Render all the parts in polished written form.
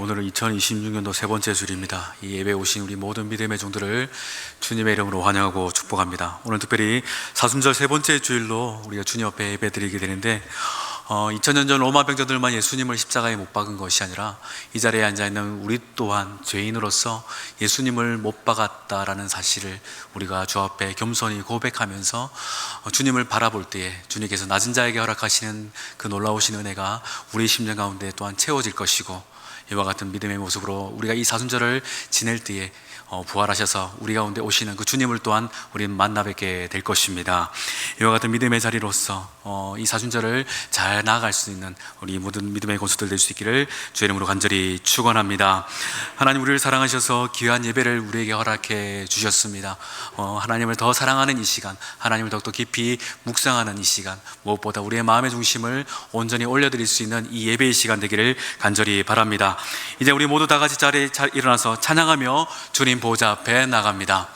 오늘은 2026년도 세 번째 주일입니다. 이 예배에 오신 우리 모든 믿음의 종들을 주님의 이름으로 환영하고 축복합니다. 오늘 특별히 사순절 세 번째 주일로 우리가 주님 앞에 예배 드리게 되는데 2000년 전 로마 병정들만 예수님을 십자가에 못 박은 것이 아니라 이 자리에 앉아있는 우리 또한 죄인으로서 예수님을 못 박았다라는 사실을 우리가 주 앞에 겸손히 고백하면서 주님을 바라볼 때에 주님께서 낮은 자에게 허락하시는 그 놀라우신 은혜가 우리 심령 가운데 또한 채워질 것이고, 이와 같은 믿음의 모습으로 우리가 이 사순절을 지낼 때에 부활하셔서 우리 가운데 오시는 그 주님을 또한 우리는 만나 뵙게 될 것입니다. 이와 같은 믿음의 자리로서 이 사순절을 잘 나아갈 수 있는 우리 모든 믿음의 고수들 될 수 있기를 주의 이름으로 간절히 축원합니다. 하나님, 우리를 사랑하셔서 귀한 예배를 우리에게 허락해 주셨습니다. 하나님을 더 사랑하는 이 시간, 하나님을 더욱더 깊이 묵상하는 이 시간, 무엇보다 우리의 마음의 중심을 온전히 올려드릴 수 있는 이 예배의 시간 되기를 간절히 바랍니다. 이제 우리 모두 다 같이 자리에 잘 일어나서 찬양하며 주님 보좌 앞에 나갑니다.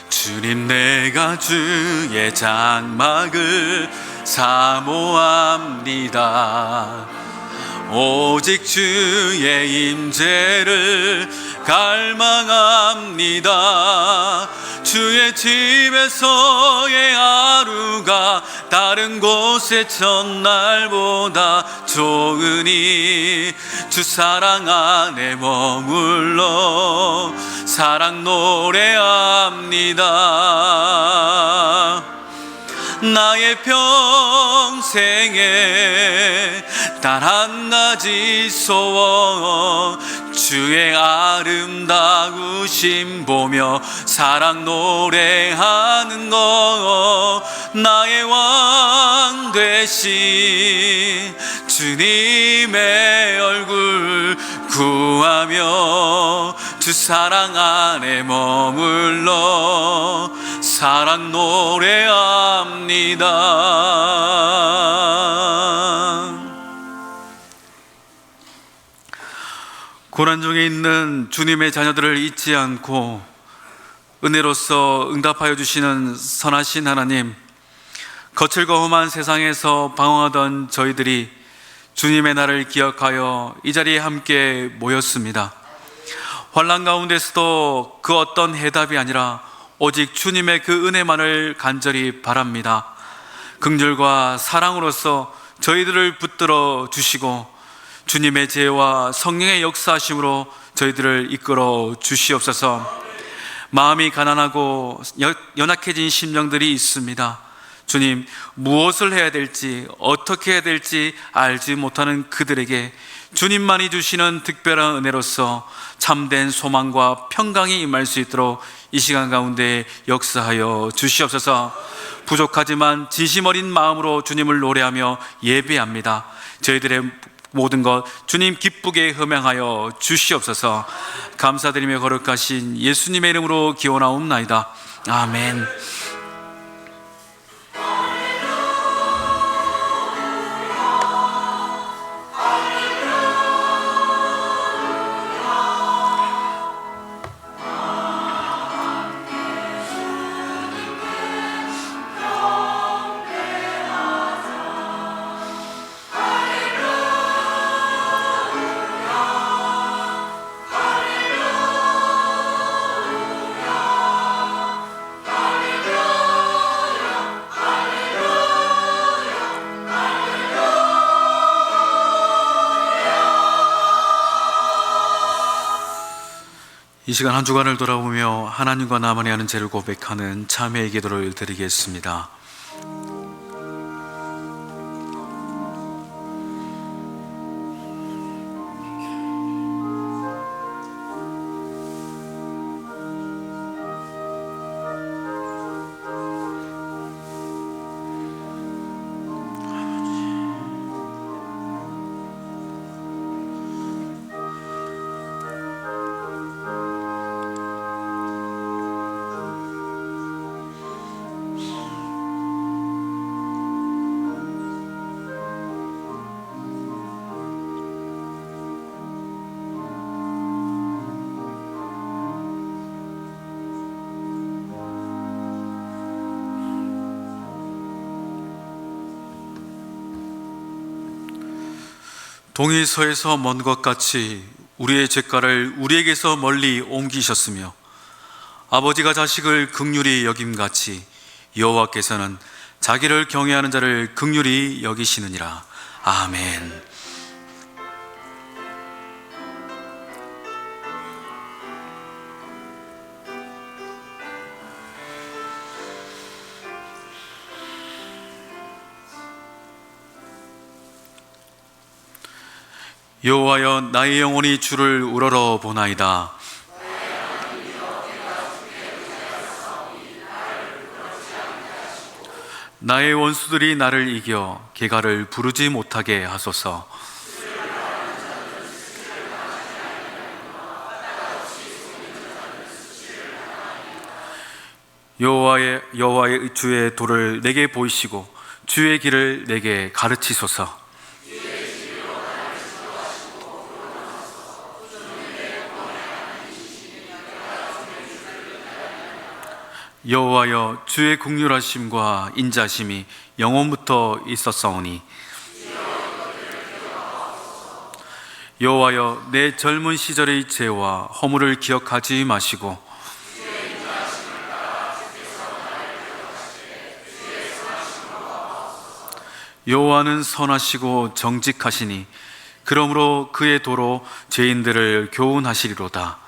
주님, 내가 주의 장막을 사모합니다. 오직 주의 임재를 갈망합니다. 주의 집에서의 하루가 다른 곳의 첫날보다 좋으니 주 사랑 안에 머물러 사랑 노래합니다. 나의 평생에 단 한 가지 소원, 주의 아름다우심 보며 사랑 노래하는 것. 나의 왕 되신 주님의 얼굴 구하며 주 사랑 안에 머물러 사랑 노래합니다. 고난 중에 있는 주님의 자녀들을 잊지 않고 은혜로서 응답하여 주시는 선하신 하나님, 거칠고 험한 세상에서 방황하던 저희들이 주님의 날을 기억하여 이 자리에 함께 모였습니다. 환난 가운데서도 그 어떤 해답이 아니라 오직 주님의 그 은혜만을 간절히 바랍니다. 긍휼과 사랑으로서 저희들을 붙들어 주시고 주님의 지혜와 성령의 역사하심으로 저희들을 이끌어 주시옵소서. 마음이 가난하고 연약해진 심령들이 있습니다. 주님, 무엇을 해야 될지 어떻게 해야 될지 알지 못하는 그들에게 주님만이 주시는 특별한 은혜로서 참된 소망과 평강이 임할 수 있도록 이 시간 가운데 역사하여 주시옵소서. 부족하지만 진심 어린 마음으로 주님을 노래하며 예배합니다. 저희들의 모든 것 주님 기쁘게 흠양하여 주시옵소서. 감사드리며 거룩하신 예수님의 이름으로 기원하옵나이다. 아멘. 이 시간 한 주간을 돌아보며 하나님과 나만이 하는 죄를 고백하는 참회의 기도를 드리겠습니다. 동이 서에서 먼 것 같이 우리의 죄가를 우리에게서 멀리 옮기셨으며 아버지가 자식을 긍휼히 여김같이 여호와께서는 자기를 경외하는 자를 긍휼히 여기시느니라. 아멘. 여호와여, 나의 영혼이 주를 우러러 보나이다. 나의 원수들이 나를 이겨 개가를 부르지 못하게 하소서. 여호와의 주의 도를 내게 보이시고 주의 길을 내게 가르치소서. 여호와여, 주의 긍휼하심과 인자심이 영원부터 있었사오니 여호와여, 내 젊은 시절의 죄와 허물을 기억하지 마시고 여호와는 선하시고 정직하시니 그러므로 그의 도로 죄인들을 교훈하시리로다.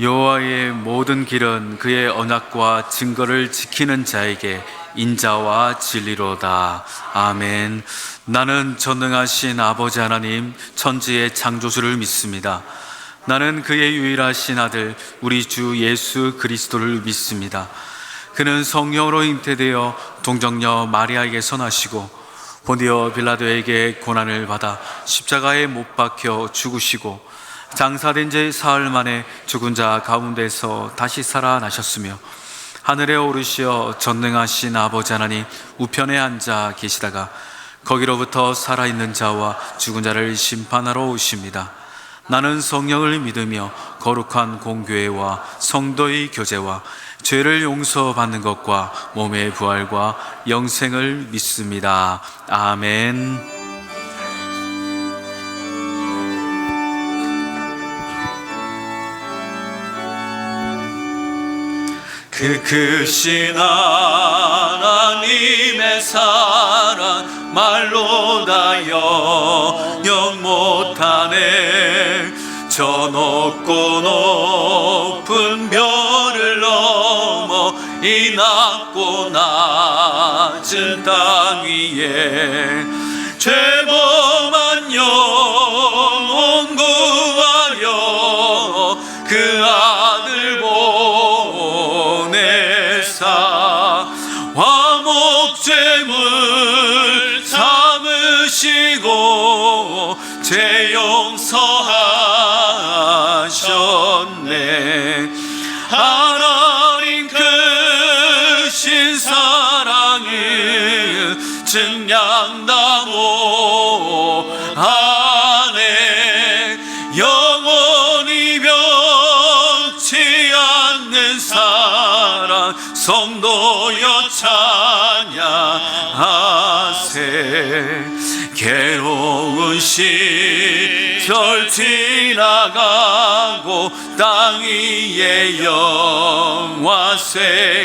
여호와의 모든 길은 그의 언약과 증거를 지키는 자에게 인자와 진리로다. 아멘. 나는 전능하신 아버지 하나님 천지의 창조주를 믿습니다. 나는 그의 유일하신 아들 우리 주 예수 그리스도를 믿습니다. 그는 성령으로 잉태되어 동정녀 마리아에게 선하시고 본디오 빌라도에게 고난을 받아 십자가에 못 박혀 죽으시고 장사된 지 사흘 만에 죽은 자 가운데서 다시 살아나셨으며 하늘에 오르시어 전능하신 아버지 하나님 우편에 앉아 계시다가 거기로부터 살아있는 자와 죽은 자를 심판하러 오십니다. 나는 성령을 믿으며 거룩한 공교회와 성도의 교제와 죄를 용서받는 것과 몸의 부활과 영생을 믿습니다. 아멘. 그 크신 하나님의 사랑 말로 다 영영 못하네. 저 높고 높은 별을 넘어 이 낮고 낮은 땅 위에 죄범한 영혼 구하려 그 아들 보내사 화목제물 삼으시고 죄 용서하셨네. 하나님 크신 사랑을 증량다 못하네. 영원히 변치 않는 사랑 성도여 찬양하세. 괴로운 시절 지나가고 땅 위에 영화세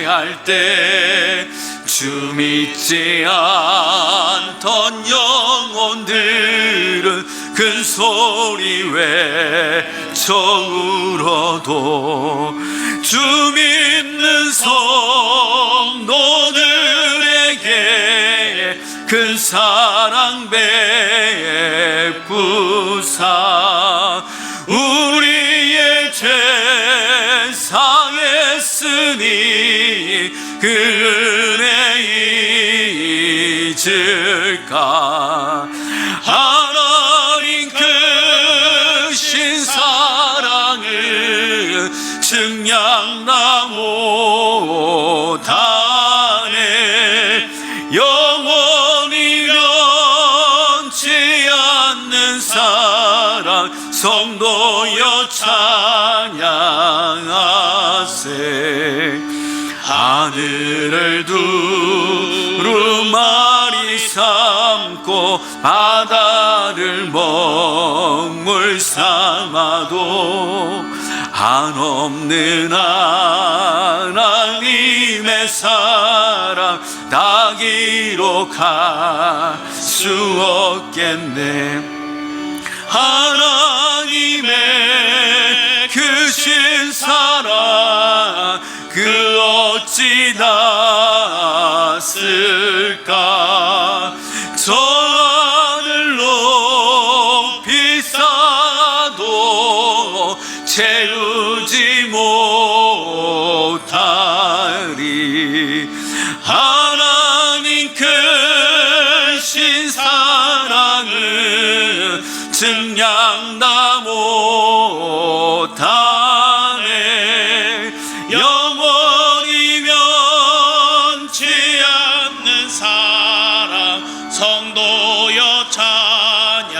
할 때 주 믿지 않던 영혼들은 큰 소리 외쳐 울어도 주 믿는 성도들에게 큰 사랑 베푸사 우리의 죄 사했으니 그 은혜 잊을까. 하나님 크신 사랑을 증량다 못하네. 영원히 변치 않는 사랑 성도여 찬양하세. 하늘을 두루마리 삼고 바다를 먹물 삼아도 한없는 하나님의 사랑 다 기록할 수 없겠네. 하나님의 크신 사랑 그 어찌 닿았을까. 저 하늘 높이 쌓아도 채우지 못하리. 하나님 크신 사랑을 증량 다 못하네. 영원히 면치 않는 사랑 성도여 찬양하세.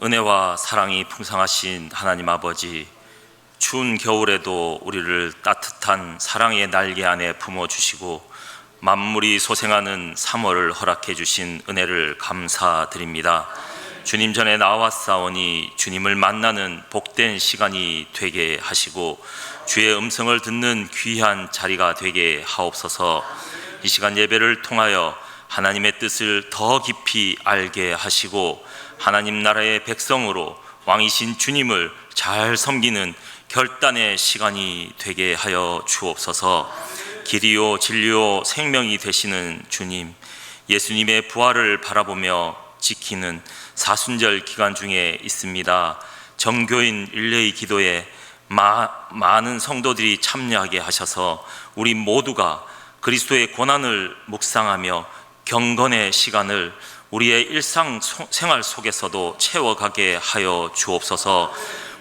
은혜와 사랑이 풍성하신 하나님 아버지, 추운 겨울에도 우리를 따뜻한 사랑의 날개 안에 품어주시고 만물이 소생하는 3월을 허락해 주신 은혜를 감사드립니다. 주님 전에 나왔사오니 주님을 만나는 복된 시간이 되게 하시고 주의 음성을 듣는 귀한 자리가 되게 하옵소서. 이 시간 예배를 통하여 하나님의 뜻을 더 깊이 알게 하시고 하나님 나라의 백성으로 왕이신 주님을 잘 섬기는 결단의 시간이 되게 하여 주옵소서. 길이요 진리요 생명이 되시는 주님, 예수님의 부활을 바라보며 지키는 사순절 기간 중에 있습니다. 정교인 릴레이 기도에 많은 성도들이 참여하게 하셔서 우리 모두가 그리스도의 고난을 묵상하며 경건의 시간을 우리의 일상생활 속에서도 채워가게 하여 주옵소서.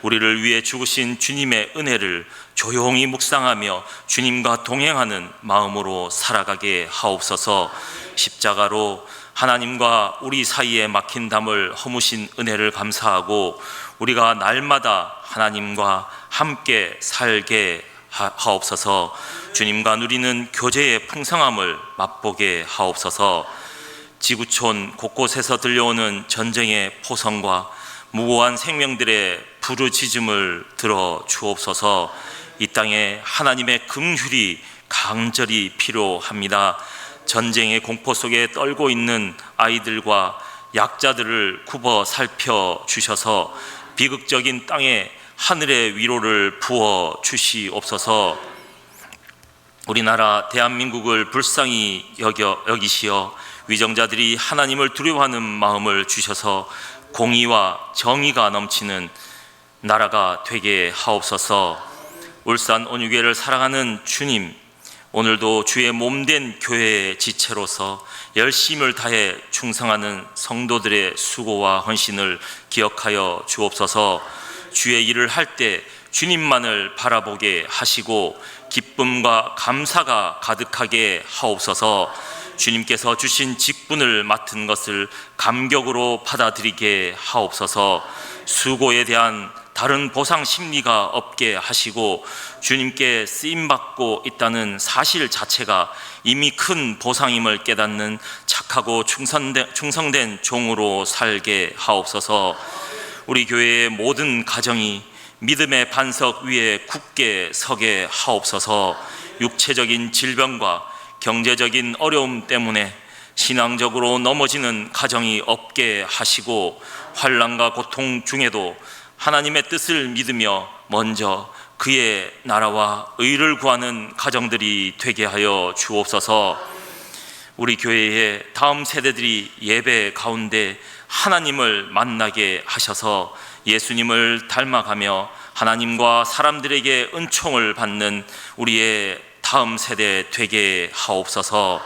우리를 위해 죽으신 주님의 은혜를 조용히 묵상하며 주님과 동행하는 마음으로 살아가게 하옵소서. 십자가로 하나님과 우리 사이에 막힌 담을 허무신 은혜를 감사하고 우리가 날마다 하나님과 함께 살게 하옵소서. 주님과 누리는 교제의 풍성함을 맛보게 하옵소서. 지구촌 곳곳에서 들려오는 전쟁의 포성과 무고한 생명들의 부르짖음을 들어 주옵소서. 이 땅에 하나님의 긍휼이 강절히 필요합니다. 전쟁의 공포 속에 떨고 있는 아이들과 약자들을 굽어 살펴 주셔서 비극적인 땅에 하늘의 위로를 부어 주시옵소서. 우리나라 대한민국을 불쌍히 여기시어 위정자들이 하나님을 두려워하는 마음을 주셔서 공의와 정의가 넘치는 나라가 되게 하옵소서. 울산 온유교회를 사랑하는 주님, 오늘도 주의 몸된 교회의 지체로서 열심을 다해 충성하는 성도들의 수고와 헌신을 기억하여 주옵소서. 주의 일을 할 때 주님만을 바라보게 하시고 기쁨과 감사가 가득하게 하옵소서. 주님께서 주신 직분을 맡은 것을 감격으로 받아들이게 하옵소서. 수고에 대한 다른 보상 심리가 없게 하시고 주님께 쓰임받고 있다는 사실 자체가 이미 큰 보상임을 깨닫는 착하고 충성된 종으로 살게 하옵소서. 우리 교회의 모든 가정이 믿음의 반석 위에 굳게 서게 하옵소서. 육체적인 질병과 경제적인 어려움 때문에 신앙적으로 넘어지는 가정이 없게 하시고 환난과 고통 중에도 하나님의 뜻을 믿으며 먼저 그의 나라와 의를 구하는 가정들이 되게 하여 주옵소서. 우리 교회의 다음 세대들이 예배 가운데 하나님을 만나게 하셔서 예수님을 닮아가며 하나님과 사람들에게 은총을 받는 우리의 다음 세대 되게 하옵소서.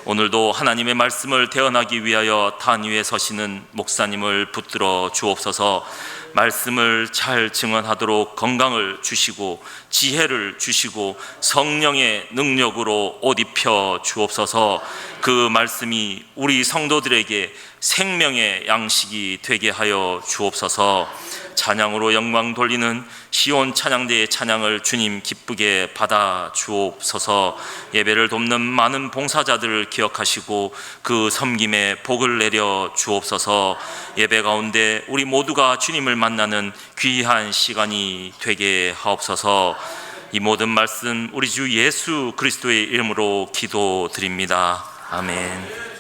오늘도 하나님의 말씀을 대언하기 위하여 단 위에 서시는 목사님을 붙들어 주옵소서. 말씀을 잘 증언하도록 건강을 주시고 지혜를 주시고 성령의 능력으로 옷 입혀 주옵소서. 그 말씀이 우리 성도들에게 생명의 양식이 되게 하여 주옵소서. 찬양으로 영광 돌리는 시온 찬양대의 찬양을 주님 기쁘게 받아 주옵소서. 예배를 돕는 많은 봉사자들을 기억하시고 그 섬김에 복을 내려 주옵소서. 예배 가운데 우리 모두가 주님을 만나는 귀한 시간이 되게 하옵소서. 이 모든 말씀 우리 주 예수 그리스도의 이름으로 기도드립니다. 아멘.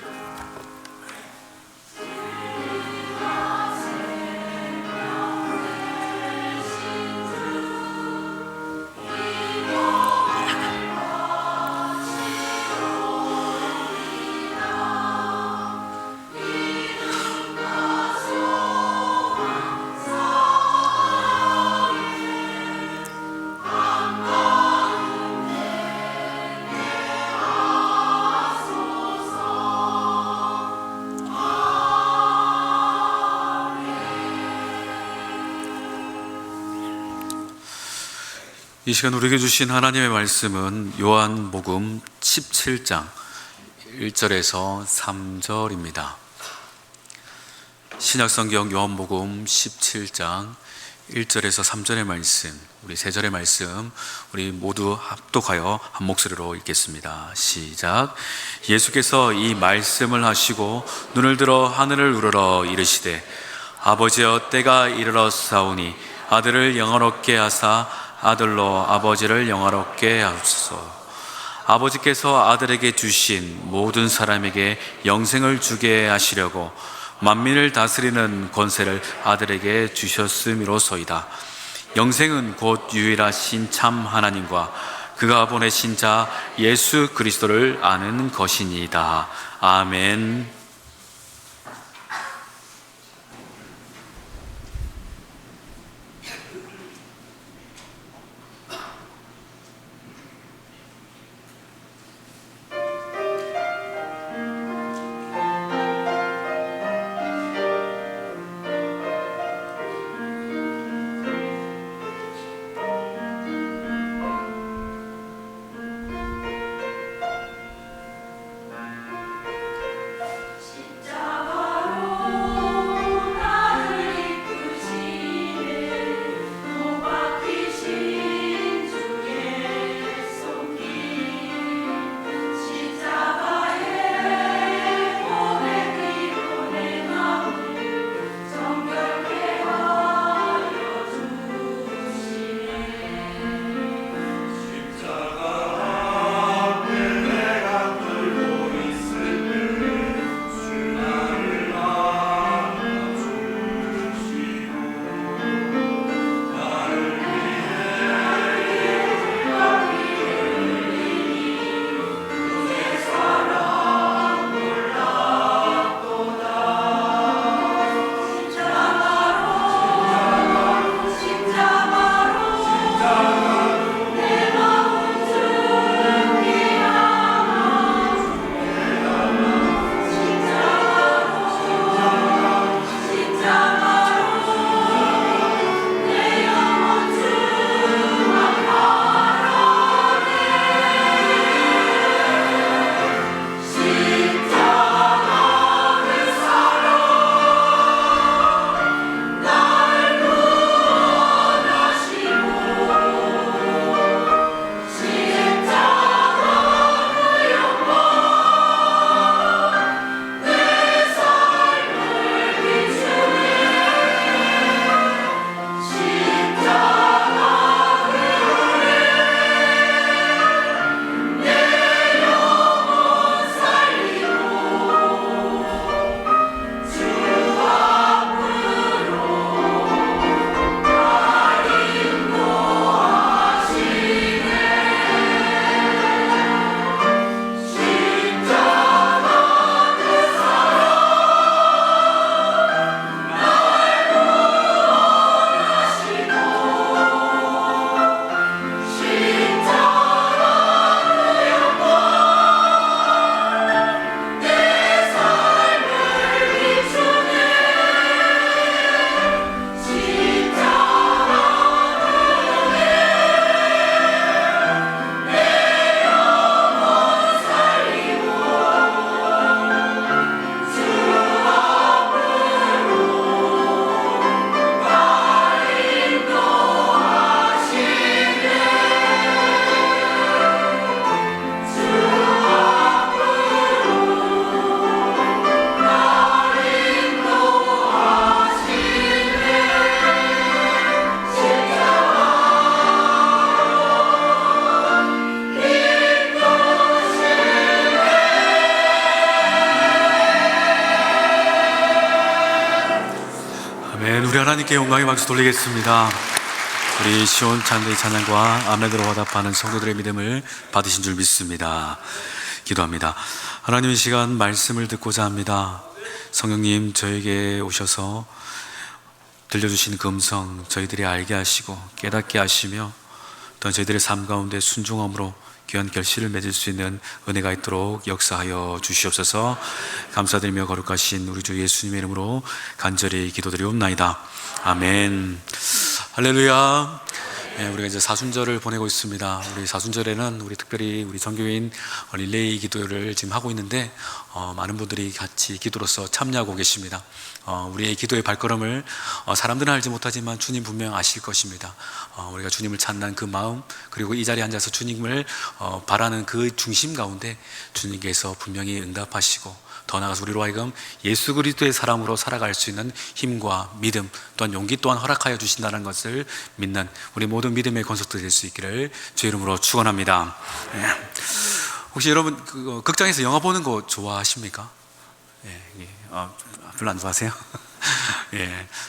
이 시간 우리에게 주신 하나님의 말씀은 요한복음 17장 1절에서 3절입니다. 신약성경 요한복음 17장 1절에서 3절의 말씀, 우리 3절의 말씀 우리 모두 합독하여 한 목소리로 읽겠습니다. 시작. 예수께서 이 말씀을 하시고 눈을 들어 하늘을 우러러 이르시되 아버지여 때가 이르렀사오니 아들을 영화롭게 하사 아들로 아버지를 영화롭게 하옵소서. 아버지께서 아들에게 주신 모든 사람에게 영생을 주게 하시려고 만민을 다스리는 권세를 아들에게 주셨음이로소이다. 영생은 곧 유일하신 참 하나님과 그가 보내신 자 예수 그리스도를 아는 것이니이다. 아멘. 하나님께 영광의 박수 돌리겠습니다. 우리 시온 찬양의 찬양과 아멘으로 화답하는 성도들의 믿음을 받으신 줄 믿습니다. 기도합니다. 하나님, 이 시간 말씀을 듣고자 합니다. 성령님, 저에게 오셔서 들려주신 그 음성 저희들이 알게 하시고 깨닫게 하시며 또한 저희들의 삶 가운데 순종함으로 귀한 결실을 맺을 수 있는 은혜가 있도록 역사하여 주시옵소서. 감사드리며 거룩하신 우리 주 예수님의 이름으로 간절히 기도드리옵나이다. 아멘. 할렐루야. 우리가 이제 사순절을 보내고 있습니다. 우리 사순절에는 우리 특별히 우리 전교인 릴레이 기도를 지금 하고 있는데 많은 분들이 같이 기도로서 참여하고 계십니다. 우리의 기도의 발걸음을 사람들은 알지 못하지만 주님 분명 아실 것입니다. 우리가 주님을 찾는 그 마음, 그리고 이 자리에 앉아서 주님을 바라는 그 중심 가운데 주님께서 분명히 응답하시고 더 나아가서 우리로 하여금 예수 그리스도의 사람으로 살아갈 수 있는 힘과 믿음 또한 용기 또한 허락하여 주신다는 것을 믿는 우리 모든 믿음의 건속도 될 수 있기를 주의 이름으로 축원합니다. 혹시 여러분 극장에서 영화 보는 거 좋아하십니까? 별로 안 좋아하세요?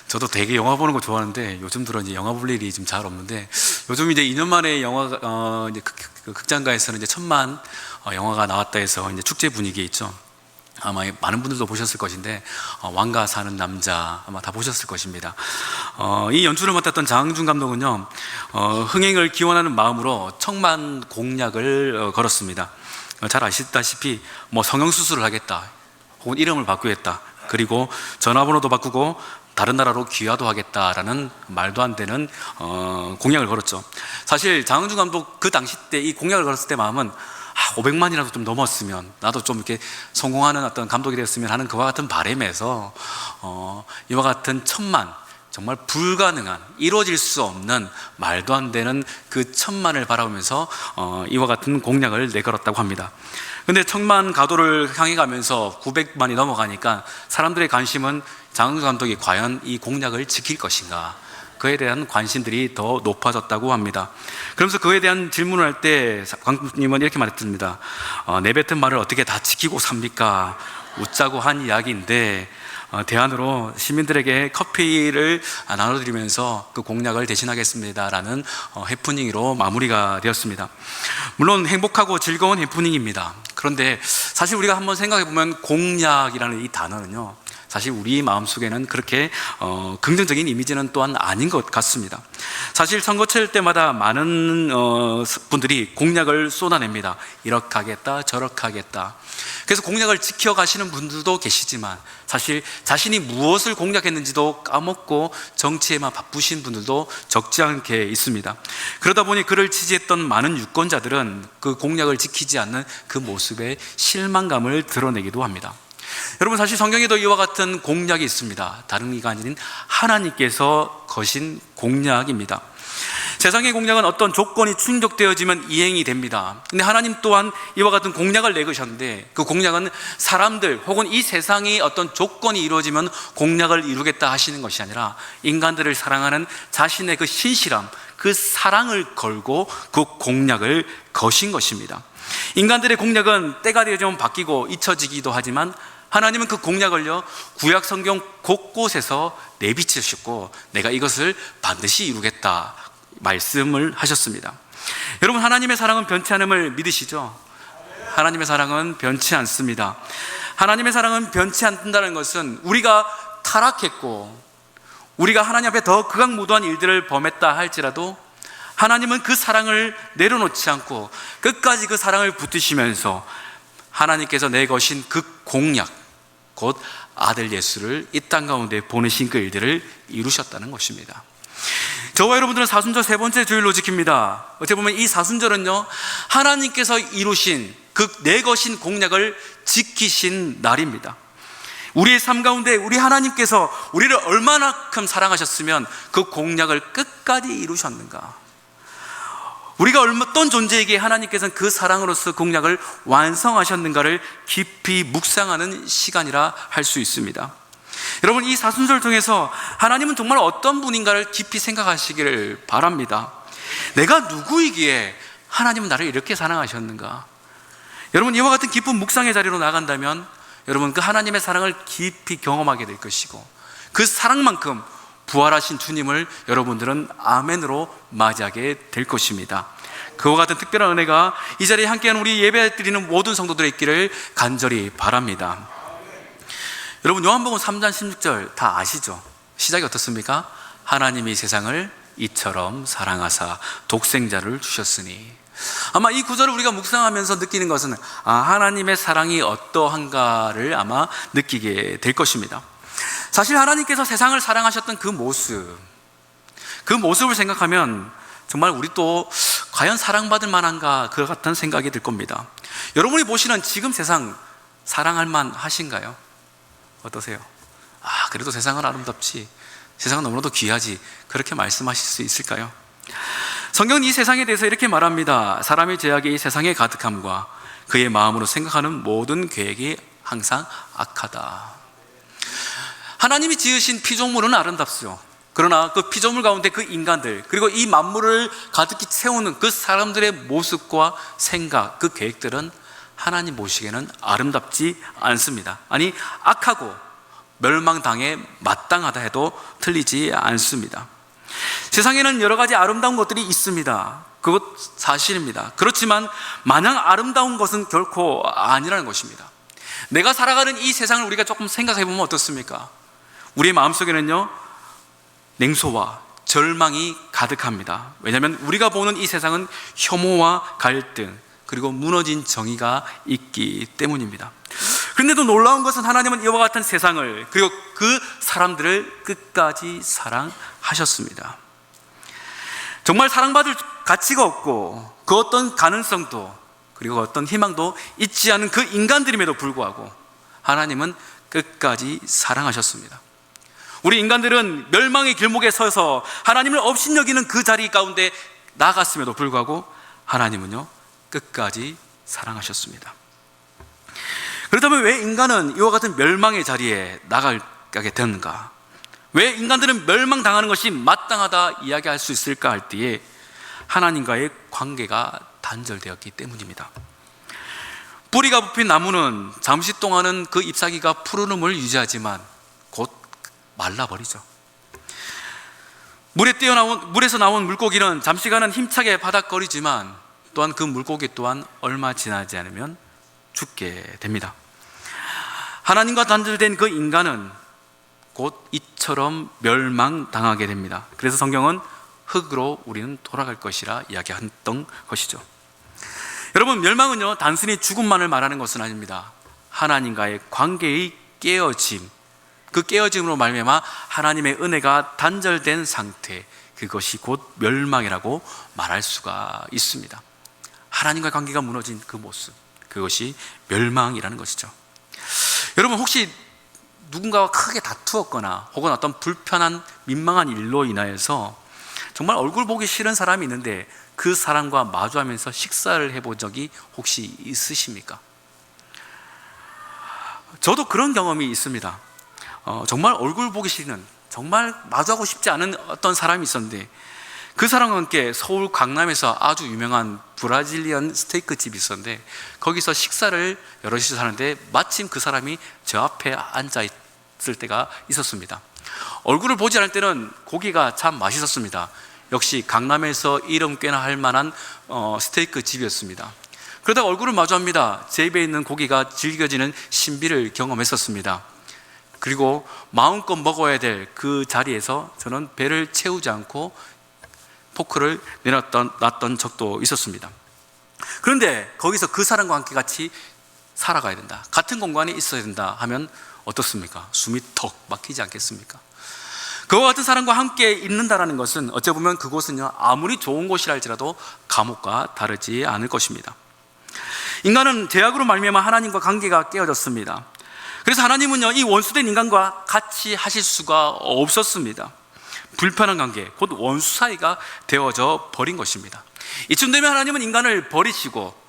저도 되게 영화 보는 거 좋아하는데 요즘 들어 이제 영화 볼 일이 좀 잘 없는데 요즘 이제 2년 만에 영화가 이제 극장가에서는 이제 1000만 영화가 나왔다 해서 이제 축제 분위기에 있죠. 아마 많은 분들도 보셨을 것인데 왕가 사는 남자 아마 다 보셨을 것입니다. 이 연출을 맡았던 장항준 감독은요, 흥행을 기원하는 마음으로 천만 공약을 걸었습니다. 잘 아시다시피 뭐 성형수술을 하겠다, 혹은 이름을 바꾸겠다, 그리고 전화번호도 바꾸고 다른 나라로 귀화도 하겠다라는 말도 안 되는 공약을 걸었죠. 사실 장항준 감독 그 당시 때 이 공약을 걸었을 때 마음은 500만이라도 좀 넘었으면 나도 좀 이렇게 성공하는 어떤 감독이 되었으면 하는 그와 같은 바람에서 이와 같은 1000만, 정말 불가능한, 이루어질 수 없는 말도 안 되는 그 1000만을 바라보면서 이와 같은 공약을 내걸었다고 합니다. 근데 1000만 가도를 향해 가면서 900만이 넘어가니까 사람들의 관심은 장항준 감독이 과연 이 공약을 지킬 것인가, 그에 대한 관심들이 더 높아졌다고 합니다. 그러면서 그에 대한 질문을 할 때 감독님은 이렇게 말했습니다. 내뱉은 말을 어떻게 다 지키고 삽니까? 웃자고 한 이야기인데 대안으로 시민들에게 커피를 나눠드리면서 그 공약을 대신하겠습니다라는 해프닝으로 마무리가 되었습니다. 물론 행복하고 즐거운 해프닝입니다. 그런데 사실 우리가 한번 생각해 보면 공약이라는 이 단어는요, 사실 우리 마음속에는 그렇게 긍정적인 이미지는 또한 아닌 것 같습니다. 사실 선거 칠 때마다 많은 분들이 공약을 쏟아냅니다. 이렇게 하겠다, 저렇게 하겠다. 그래서 공약을 지켜가시는 분들도 계시지만 사실 자신이 무엇을 공약했는지도 까먹고 정치에만 바쁘신 분들도 적지 않게 있습니다. 그러다 보니 그를 지지했던 많은 유권자들은 그 공약을 지키지 않는 그 모습에 실망감을 드러내기도 합니다. 여러분, 사실 성경에도 이와 같은 공약이 있습니다. 다른 이가 아닌 하나님께서 거신 공약입니다. 세상의 공약은 어떤 조건이 충족되어지면 이행이 됩니다. 근데 하나님 또한 이와 같은 공약을 내으셨는데 그 공약은 사람들 혹은 이 세상의 어떤 조건이 이루어지면 공약을 이루겠다 하시는 것이 아니라 인간들을 사랑하는 자신의 그 신실함, 그 사랑을 걸고 그 공약을 거신 것입니다. 인간들의 공약은 때가 되어지면 바뀌고 잊혀지기도 하지만 하나님은 그 공약을요, 구약 성경 곳곳에서 내비치셨고 내가 이것을 반드시 이루겠다 말씀을 하셨습니다. 여러분, 하나님의 사랑은 변치 않음을 믿으시죠? 하나님의 사랑은 변치 않습니다. 하나님의 사랑은 변치 않는다는 것은 우리가 타락했고 우리가 하나님 앞에 더 극악무도한 일들을 범했다 할지라도 하나님은 그 사랑을 내려놓지 않고 끝까지 그 사랑을 붙드시면서 하나님께서 내거신 그 공약, 곧 아들 예수를 이 땅 가운데 보내신 그 일들을 이루셨다는 것입니다. 저와 여러분들은 사순절 세 번째 주일로 지킵니다. 어떻게 보면 이 사순절은요, 하나님께서 이루신 그 내거신 공약을 지키신 날입니다. 우리의 삶 가운데 우리 하나님께서 우리를 얼마나큼 사랑하셨으면 그 공약을 끝까지 이루셨는가, 우리가 어떤 존재에게 하나님께서는 그 사랑으로서 공약을 완성하셨는가를 깊이 묵상하는 시간이라 할 수 있습니다. 여러분, 이 사순절을 통해서 하나님은 정말 어떤 분인가를 깊이 생각하시기를 바랍니다. 내가 누구이기에 하나님은 나를 이렇게 사랑하셨는가? 여러분, 이와 같은 깊은 묵상의 자리로 나간다면 여러분 그 하나님의 사랑을 깊이 경험하게 될 것이고 그 사랑만큼 부활하신 주님을 여러분들은 아멘으로 맞이하게 될 것입니다. 그와 같은 특별한 은혜가 이 자리에 함께하는 우리 예배드리는 모든 성도들의 있기를 간절히 바랍니다. 여러분, 요한복음 3장 16절 다 아시죠? 시작이 어떻습니까? 하나님이 세상을 이처럼 사랑하사 독생자를 주셨으니. 아마 이 구절을 우리가 묵상하면서 느끼는 것은 하나님의 사랑이 어떠한가를 아마 느끼게 될 것입니다. 사실 하나님께서 세상을 사랑하셨던 그 모습을 생각하면 정말 우리 또 과연 사랑받을 만한가, 그 같은 생각이 들 겁니다. 여러분이 보시는 지금 세상 사랑할 만하신가요? 어떠세요? 그래도 세상은 아름답지, 세상은 너무나도 귀하지, 그렇게 말씀하실 수 있을까요? 성경은 이 세상에 대해서 이렇게 말합니다. 사람의 죄악이 이 세상에 가득함과 그의 마음으로 생각하는 모든 계획이 항상 악하다. 하나님이 지으신 피조물은 아름답죠. 그러나 그 피조물 가운데 그 인간들, 그리고 이 만물을 가득히 채우는 그 사람들의 모습과 생각, 그 계획들은 하나님 보시기에는 아름답지 않습니다. 아니, 악하고 멸망당해 마땅하다 해도 틀리지 않습니다. 세상에는 여러 가지 아름다운 것들이 있습니다. 그것 사실입니다. 그렇지만 마냥 아름다운 것은 결코 아니라는 것입니다. 내가 살아가는 이 세상을 우리가 조금 생각해 보면 어떻습니까? 우리의 마음속에는요, 냉소와 절망이 가득합니다. 왜냐하면 우리가 보는 이 세상은 혐오와 갈등, 그리고 무너진 정의가 있기 때문입니다. 그런데도 놀라운 것은 하나님은 이와 같은 세상을, 그리고 그 사람들을 끝까지 사랑하셨습니다. 정말 사랑받을 가치가 없고 그 어떤 가능성도, 그리고 어떤 희망도 있지 않은 그 인간들임에도 불구하고 하나님은 끝까지 사랑하셨습니다. 우리 인간들은 멸망의 길목에 서서 하나님을 업신여기는 그 자리 가운데 나갔음에도 불구하고 하나님은요, 끝까지 사랑하셨습니다. 그렇다면 왜 인간은 이와 같은 멸망의 자리에 나가게 되는가? 왜 인간들은 멸망당하는 것이 마땅하다 이야기할 수 있을까 할 때에 하나님과의 관계가 단절되었기 때문입니다. 뿌리가 뽑힌 나무는 잠시 동안은 그 잎사귀가 푸르름을 유지하지만 곧 말라버리죠. 물에서 나온 물고기는 잠시간은 힘차게 바닥거리지만 또한 그 물고기 또한 얼마 지나지 않으면 죽게 됩니다. 하나님과 단절된 그 인간은 곧 이처럼 멸망당하게 됩니다. 그래서 성경은 흙으로 우리는 돌아갈 것이라 이야기했던 것이죠. 여러분, 멸망은요, 단순히 죽음만을 말하는 것은 아닙니다. 하나님과의 관계의 깨어짐, 그 깨어짐으로 말미암아 하나님의 은혜가 단절된 상태, 그것이 곧 멸망이라고 말할 수가 있습니다. 하나님과의 관계가 무너진 그 모습, 그것이 멸망이라는 것이죠. 여러분, 혹시 누군가와 크게 다투었거나 혹은 어떤 불편한 민망한 일로 인하여서 정말 얼굴 보기 싫은 사람이 있는데 그 사람과 마주하면서 식사를 해본 적이 혹시 있으십니까? 저도 그런 경험이 있습니다. 정말 얼굴 보기 싫은, 정말 마주하고 싶지 않은 어떤 사람이 있었는데 그 사람과 함께 서울 강남에서 아주 유명한 브라질리언 스테이크 집이 있었는데 거기서 식사를 여럿이서 하는데 마침 그 사람이 저 앞에 앉아 있을 때가 있었습니다. 얼굴을 보지 않을 때는 고기가 참 맛있었습니다. 역시 강남에서 이름 꽤나 할 만한 스테이크 집이었습니다. 그러다가 얼굴을 마주합니다. 제 입에 있는 고기가 질겨지는 신비를 경험했었습니다. 그리고 마음껏 먹어야 될 그 자리에서 저는 배를 채우지 않고 포크를 내놨던 적도 있었습니다. 그런데 거기서 그 사람과 함께 같이 살아가야 된다, 같은 공간에 있어야 된다 하면 어떻습니까? 숨이 턱 막히지 않겠습니까? 그와 같은 사람과 함께 있는다는 것은 어찌 보면 그곳은요, 아무리 좋은 곳이라 할지라도 감옥과 다르지 않을 것입니다. 인간은 죄악으로 말미암아 하나님과 관계가 깨어졌습니다. 그래서 하나님은요, 이 원수된 인간과 같이 하실 수가 없었습니다. 불편한 관계, 곧 원수 사이가 되어져 버린 것입니다. 이쯤 되면 하나님은 인간을 버리시고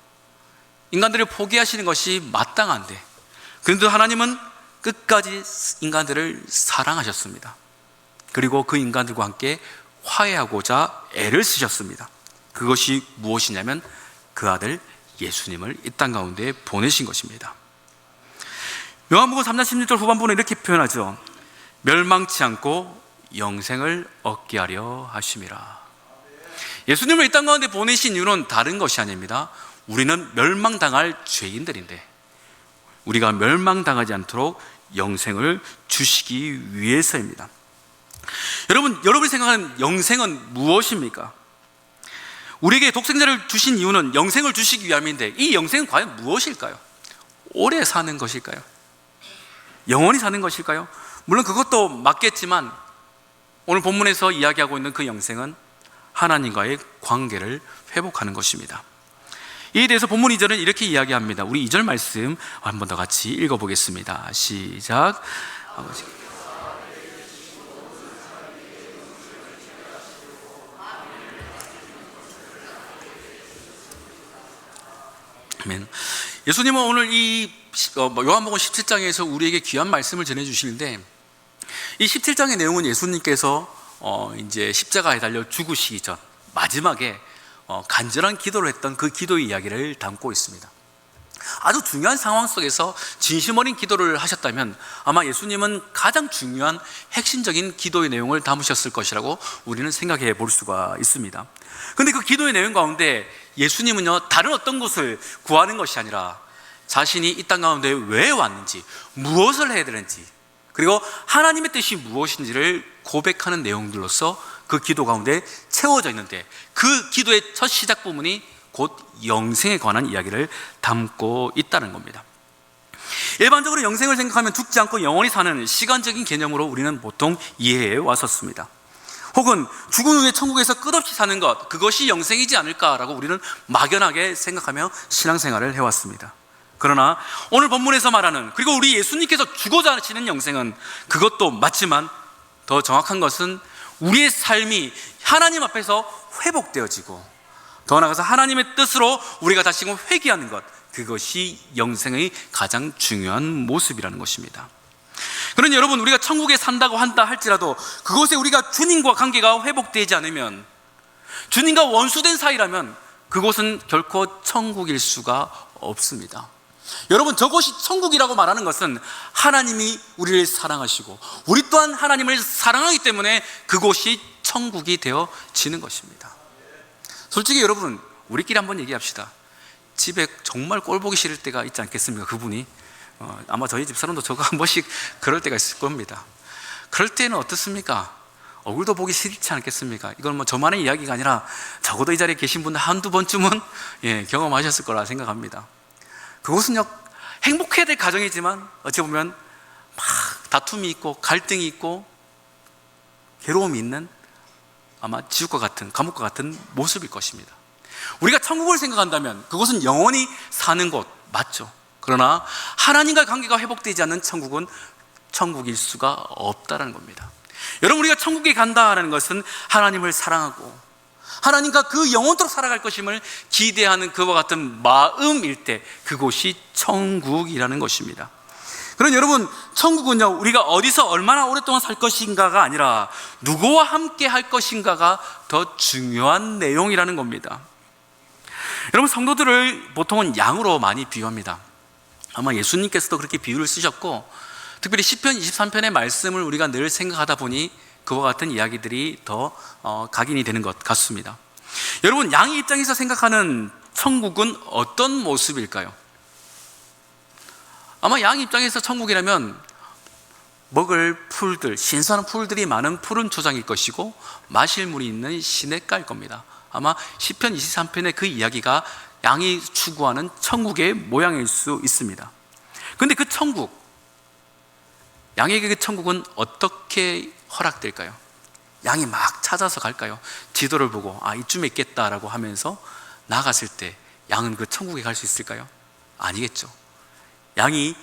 인간들을 포기하시는 것이 마땅한데, 그런데 하나님은 끝까지 인간들을 사랑하셨습니다. 그리고 그 인간들과 함께 화해하고자 애를 쓰셨습니다. 그것이 무엇이냐면 그 아들 예수님을 이 땅 가운데 보내신 것입니다. 요한복음 3장 16절 후반부는 이렇게 표현하죠. 멸망치 않고 영생을 얻게 하려 하심이라. 예수님을 이 땅 가운데 보내신 이유는 다른 것이 아닙니다. 우리는 멸망당할 죄인들인데 우리가 멸망당하지 않도록 영생을 주시기 위해서입니다. 여러분이 생각하는 영생은 무엇입니까? 우리에게 독생자를 주신 이유는 영생을 주시기 위함인데 이 영생은 과연 무엇일까요? 오래 사는 것일까요? 영원히 사는 것일까요? 물론 그것도 맞겠지만 오늘 본문에서 이야기하고 있는 그 영생은 하나님과의 관계를 회복하는 것입니다. 이에 대해서 본문 2절은 이렇게 이야기합니다. 우리 2절 말씀 한 번 더 같이 읽어보겠습니다. 시작. 아멘. 예수님은 오늘 이 요한복음 17장에서 우리에게 귀한 말씀을 전해주시는데 이 17장의 내용은 예수님께서 이제 십자가에 달려 죽으시기 전 마지막에 간절한 기도를 했던 그 기도의 이야기를 담고 있습니다. 아주 중요한 상황 속에서 진심 어린 기도를 하셨다면 아마 예수님은 가장 중요한 핵심적인 기도의 내용을 담으셨을 것이라고 우리는 생각해 볼 수가 있습니다. 그런데 그 기도의 내용 가운데 예수님은요, 다른 어떤 것을 구하는 것이 아니라 자신이 이 땅 가운데 왜 왔는지, 무엇을 해야 되는지, 그리고 하나님의 뜻이 무엇인지를 고백하는 내용들로서 그 기도 가운데 채워져 있는데 그 기도의 첫 시작 부분이 곧 영생에 관한 이야기를 담고 있다는 겁니다. 일반적으로 영생을 생각하면 죽지 않고 영원히 사는 시간적인 개념으로 우리는 보통 이해해 왔었습니다. 혹은 죽은 후에 천국에서 끝없이 사는 것, 그것이 영생이지 않을까라고 우리는 막연하게 생각하며 신앙생활을 해왔습니다. 그러나 오늘 본문에서 말하는, 그리고 우리 예수님께서 주고자 하시는 영생은 그것도 맞지만 더 정확한 것은 우리의 삶이 하나님 앞에서 회복되어지고 더 나아가서 하나님의 뜻으로 우리가 다시금 회개하는 것, 그것이 영생의 가장 중요한 모습이라는 것입니다. 그러니 여러분, 우리가 천국에 산다고 한다 할지라도 그곳에 우리가 주님과 관계가 회복되지 않으면, 주님과 원수된 사이라면 그곳은 결코 천국일 수가 없습니다. 여러분, 저곳이 천국이라고 말하는 것은 하나님이 우리를 사랑하시고 우리 또한 하나님을 사랑하기 때문에 그곳이 천국이 되어지는 것입니다. 솔직히 여러분, 우리끼리 한번 얘기합시다. 집에 정말 꼴 보기 싫을 때가 있지 않겠습니까? 그분이 아마 저희 집 사람도 저거 한 번씩 그럴 때가 있을 겁니다. 그럴 때는 어떻습니까? 얼굴도 보기 싫지 않겠습니까? 이건 뭐 저만의 이야기가 아니라 적어도 이 자리에 계신 분들 한두 번쯤은 경험하셨을 거라 생각합니다. 그것은요, 행복해야 될 가정이지만 어찌 보면 막 다툼이 있고 갈등이 있고 괴로움이 있는 아마 지옥과 같은, 감옥과 같은 모습일 것입니다. 우리가 천국을 생각한다면 그곳은 영원히 사는 곳 맞죠. 그러나 하나님과 관계가 회복되지 않는 천국은 천국일 수가 없다는 겁니다. 여러분, 우리가 천국에 간다는 것은 하나님을 사랑하고 하나님과 그 영원토록 살아갈 것임을 기대하는 그와 같은 마음일 때 그곳이 천국이라는 것입니다. 그럼 여러분, 천국은요, 우리가 어디서 얼마나 오랫동안 살 것인가가 아니라 누구와 함께 할 것인가가 더 중요한 내용이라는 겁니다. 여러분, 성도들을 보통은 양으로 많이 비유합니다. 아마 예수님께서도 그렇게 비유를 쓰셨고, 특별히 시편 23편의 말씀을 우리가 늘 생각하다 보니 그와 같은 이야기들이 더 각인이 되는 것 같습니다. 여러분, 양의 입장에서 생각하는 천국은 어떤 모습일까요? 아마 양 입장에서 천국이라면 먹을 풀들, 신선한 풀들이 많은 푸른 초장일 것이고 마실 물이 있는 시냇가일 겁니다. 아마 시편 23편의 그 이야기가 양이 추구하는 천국의 모양일 수 있습니다. 그런데 그 천국, 양에게 그 천국은 어떻게 허락될까요? 양이 막 찾아서 갈까요? 지도를 보고 이쯤에 있겠다라고 하면서 나갔을 때 양은 그 천국에 갈 수 있을까요? 아니겠죠. 양이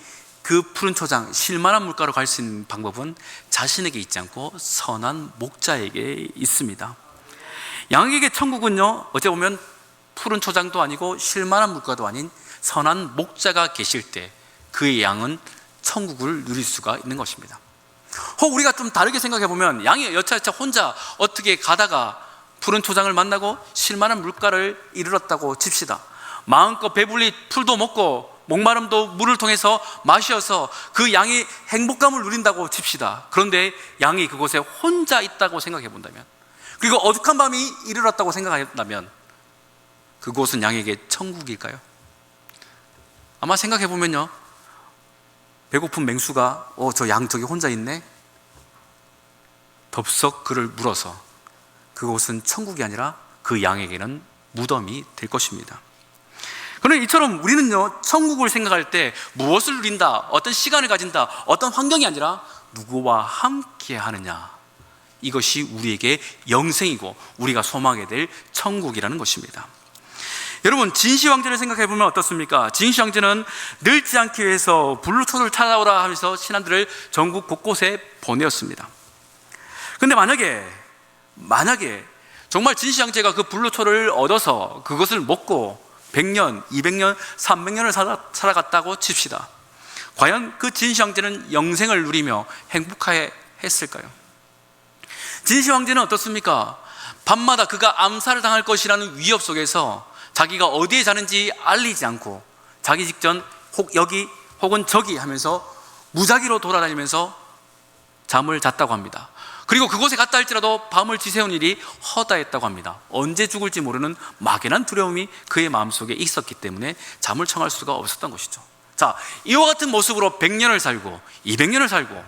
그 푸른 초장, 실만한 물가로 갈 수 있는 방법은 자신에게 있지 않고 선한 목자에게 있습니다. 양에게 천국은요, 어찌 보면 푸른 초장도 아니고 실만한 물가도 아닌 선한 목자가 계실 때 그의 양은 천국을 누릴 수가 있는 것입니다. 혹 우리가 좀 다르게 생각해 보면 양이 여차여차 혼자 어떻게 가다가 푸른 초장을 만나고 실만한 물가를 이르렀다고 칩시다. 마음껏 배불리 풀도 먹고 목마름도 물을 통해서 마셔서 그 양이 행복감을 누린다고 칩시다. 그런데 양이 그곳에 혼자 있다고 생각해 본다면, 그리고 어둑한 밤이 이르렀다고 생각한다면 그곳은 양에게 천국일까요? 아마 생각해 보면요, 배고픈 맹수가 저 양 저기 혼자 있네? 덥석 그를 물어서 그곳은 천국이 아니라 그 양에게는 무덤이 될 것입니다. 그런데 이처럼 우리는요, 천국을 생각할 때 무엇을 누린다, 어떤 시간을 가진다, 어떤 환경이 아니라 누구와 함께 하느냐, 이것이 우리에게 영생이고 우리가 소망하게 될 천국이라는 것입니다. 여러분, 진시황제를 생각해 보면 어떻습니까? 진시황제는 늙지 않기 위해서 불로초를 찾아오라 하면서 신하들을 전국 곳곳에 보내었습니다. 근데 만약에 정말 진시황제가 그 불로초를 얻어서 그것을 먹고 100년, 200년, 300년을 살아갔다고 칩시다. 과연 그 진시황제는 영생을 누리며 행복하게 했을까요? 진시황제는 어떻습니까? 밤마다 그가 암살을 당할 것이라는 위협 속에서 자기가 어디에 자는지 알리지 않고 자기 직전 여기 혹은 저기 하면서 무작위로 돌아다니면서 잠을 잤다고 합니다. 그리고 그곳에 갔다 할지라도 밤을 지새운 일이 허다했다고 합니다. 언제 죽을지 모르는 막연한 두려움이 그의 마음속에 있었기 때문에 잠을 청할 수가 없었던 것이죠. 자, 이와 같은 모습으로 100년을 살고 200년을 살고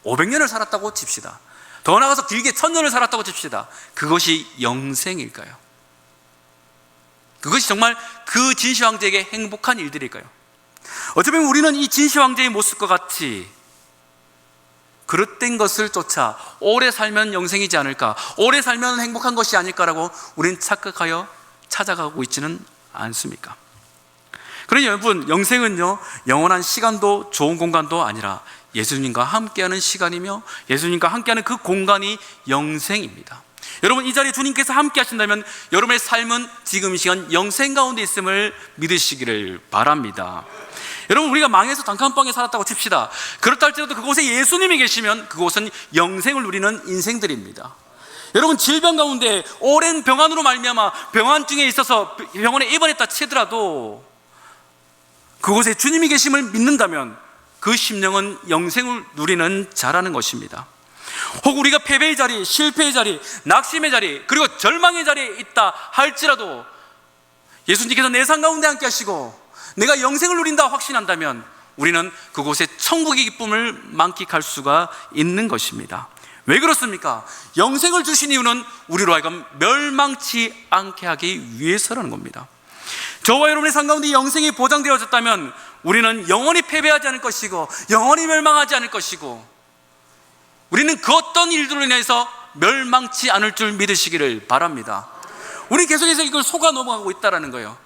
500년을 살았다고 칩시다. 더 나아가서 길게 1000년을 살았다고 칩시다. 그것이 영생일까요? 그것이 정말 그 진시황제에게 행복한 일들일까요? 어쩌면 우리는 이 진시황제의 모습과 같이 그릇된 것을 쫓아 오래 살면 영생이지 않을까, 오래 살면 행복한 것이 아닐까라고 우리는 착각하여 찾아가고 있지는 않습니까? 그러니 여러분, 영생은요, 영원한 시간도 좋은 공간도 아니라 예수님과 함께하는 시간이며 예수님과 함께하는 그 공간이 영생입니다. 여러분, 이 자리에 주님께서 함께 하신다면 여러분의 삶은 지금 이 시간 영생 가운데 있음을 믿으시기를 바랍니다. 여러분, 우리가 망해서 단칸방에 살았다고 칩시다. 그렇다 할지라도 그곳에 예수님이 계시면 그곳은 영생을 누리는 인생들입니다. 여러분, 질병 가운데 오랜 병환으로 말미암아 병환증에 있어서 병원에 입원했다 치더라도 그곳에 주님이 계심을 믿는다면 그 심령은 영생을 누리는 자라는 것입니다. 혹 우리가 패배의 자리, 실패의 자리, 낙심의 자리, 그리고 절망의 자리에 있다 할지라도 예수님께서 내 삶 가운데 함께 하시고 내가 영생을 누린다 확신한다면 우리는 그곳에 천국의 기쁨을 만끽할 수가 있는 것입니다. 왜 그렇습니까? 영생을 주신 이유는 우리로 하여금 멸망치 않게 하기 위해서라는 겁니다. 저와 여러분의 삶 가운데 영생이 보장되어졌다면 우리는 영원히 패배하지 않을 것이고 영원히 멸망하지 않을 것이고 우리는 그 어떤 일들로 인해서 멸망치 않을 줄 믿으시기를 바랍니다. 우리 계속해서 이걸 속아 넘어가고 있다는 거예요.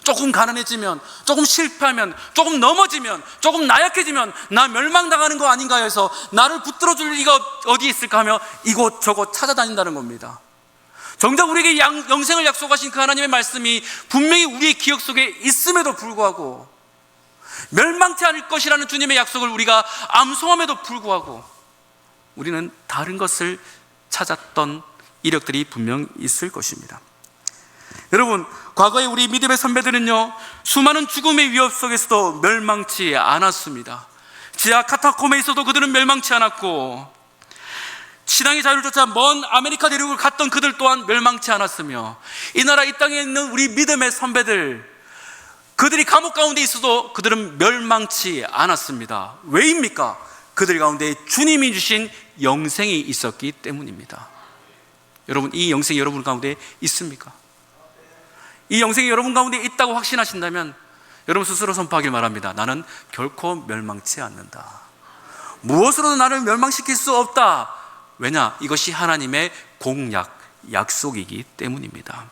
조금 가난해지면, 조금 실패하면, 조금 넘어지면, 조금 나약해지면 나 멸망당하는 거 아닌가 해서 나를 붙들어줄 리가 어디 있을까 하며 이곳저곳 찾아다닌다는 겁니다. 정작 우리에게 영생을 약속하신 그 하나님의 말씀이 분명히 우리의 기억 속에 있음에도 불구하고 멸망치 않을 것이라는 주님의 약속을 우리가 암송함에도 불구하고 우리는 다른 것을 찾았던 이력들이 분명 있을 것입니다. 여러분, 과거에 우리 믿음의 선배들은요, 수많은 죽음의 위협 속에서도 멸망치 않았습니다. 지하 카타콤에 있어도 그들은 멸망치 않았고 신앙의 자유를 쫓아 먼 아메리카 대륙을 갔던 그들 또한 멸망치 않았으며 이 나라 이 땅에 있는 우리 믿음의 선배들, 그들이 감옥 가운데 있어도 그들은 멸망치 않았습니다. 왜입니까? 그들 가운데 주님이 주신 영생이 있었기 때문입니다. 여러분, 이 영생이 여러분 가운데 있습니까? 이 영생이 여러분 가운데 있다고 확신하신다면 여러분 스스로 선포하길 바랍니다. 나는 결코 멸망치 않는다. 무엇으로도 나를 멸망시킬 수 없다. 왜냐? 이것이 하나님의 공약, 약속이기 때문입니다.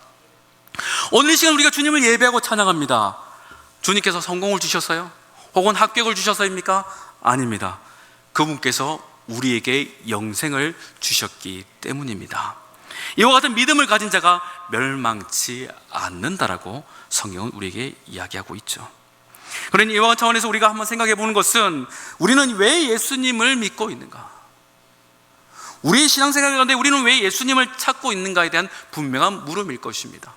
오늘 이 시간 우리가 주님을 예배하고 찬양합니다. 주님께서 성공을 주셨어요? 혹은 합격을 주셔서입니까? 아닙니다. 그분께서 우리에게 영생을 주셨기 때문입니다. 이와 같은 믿음을 가진 자가 멸망치 않는다라고 성경은 우리에게 이야기하고 있죠. 그러니 이와 같은 차원에서 우리가 한번 생각해 보는 것은 우리는 왜 예수님을 믿고 있는가? 우리의 신앙생활 가운데 우리는 왜 예수님을 찾고 있는가에 대한 분명한 물음일 것입니다.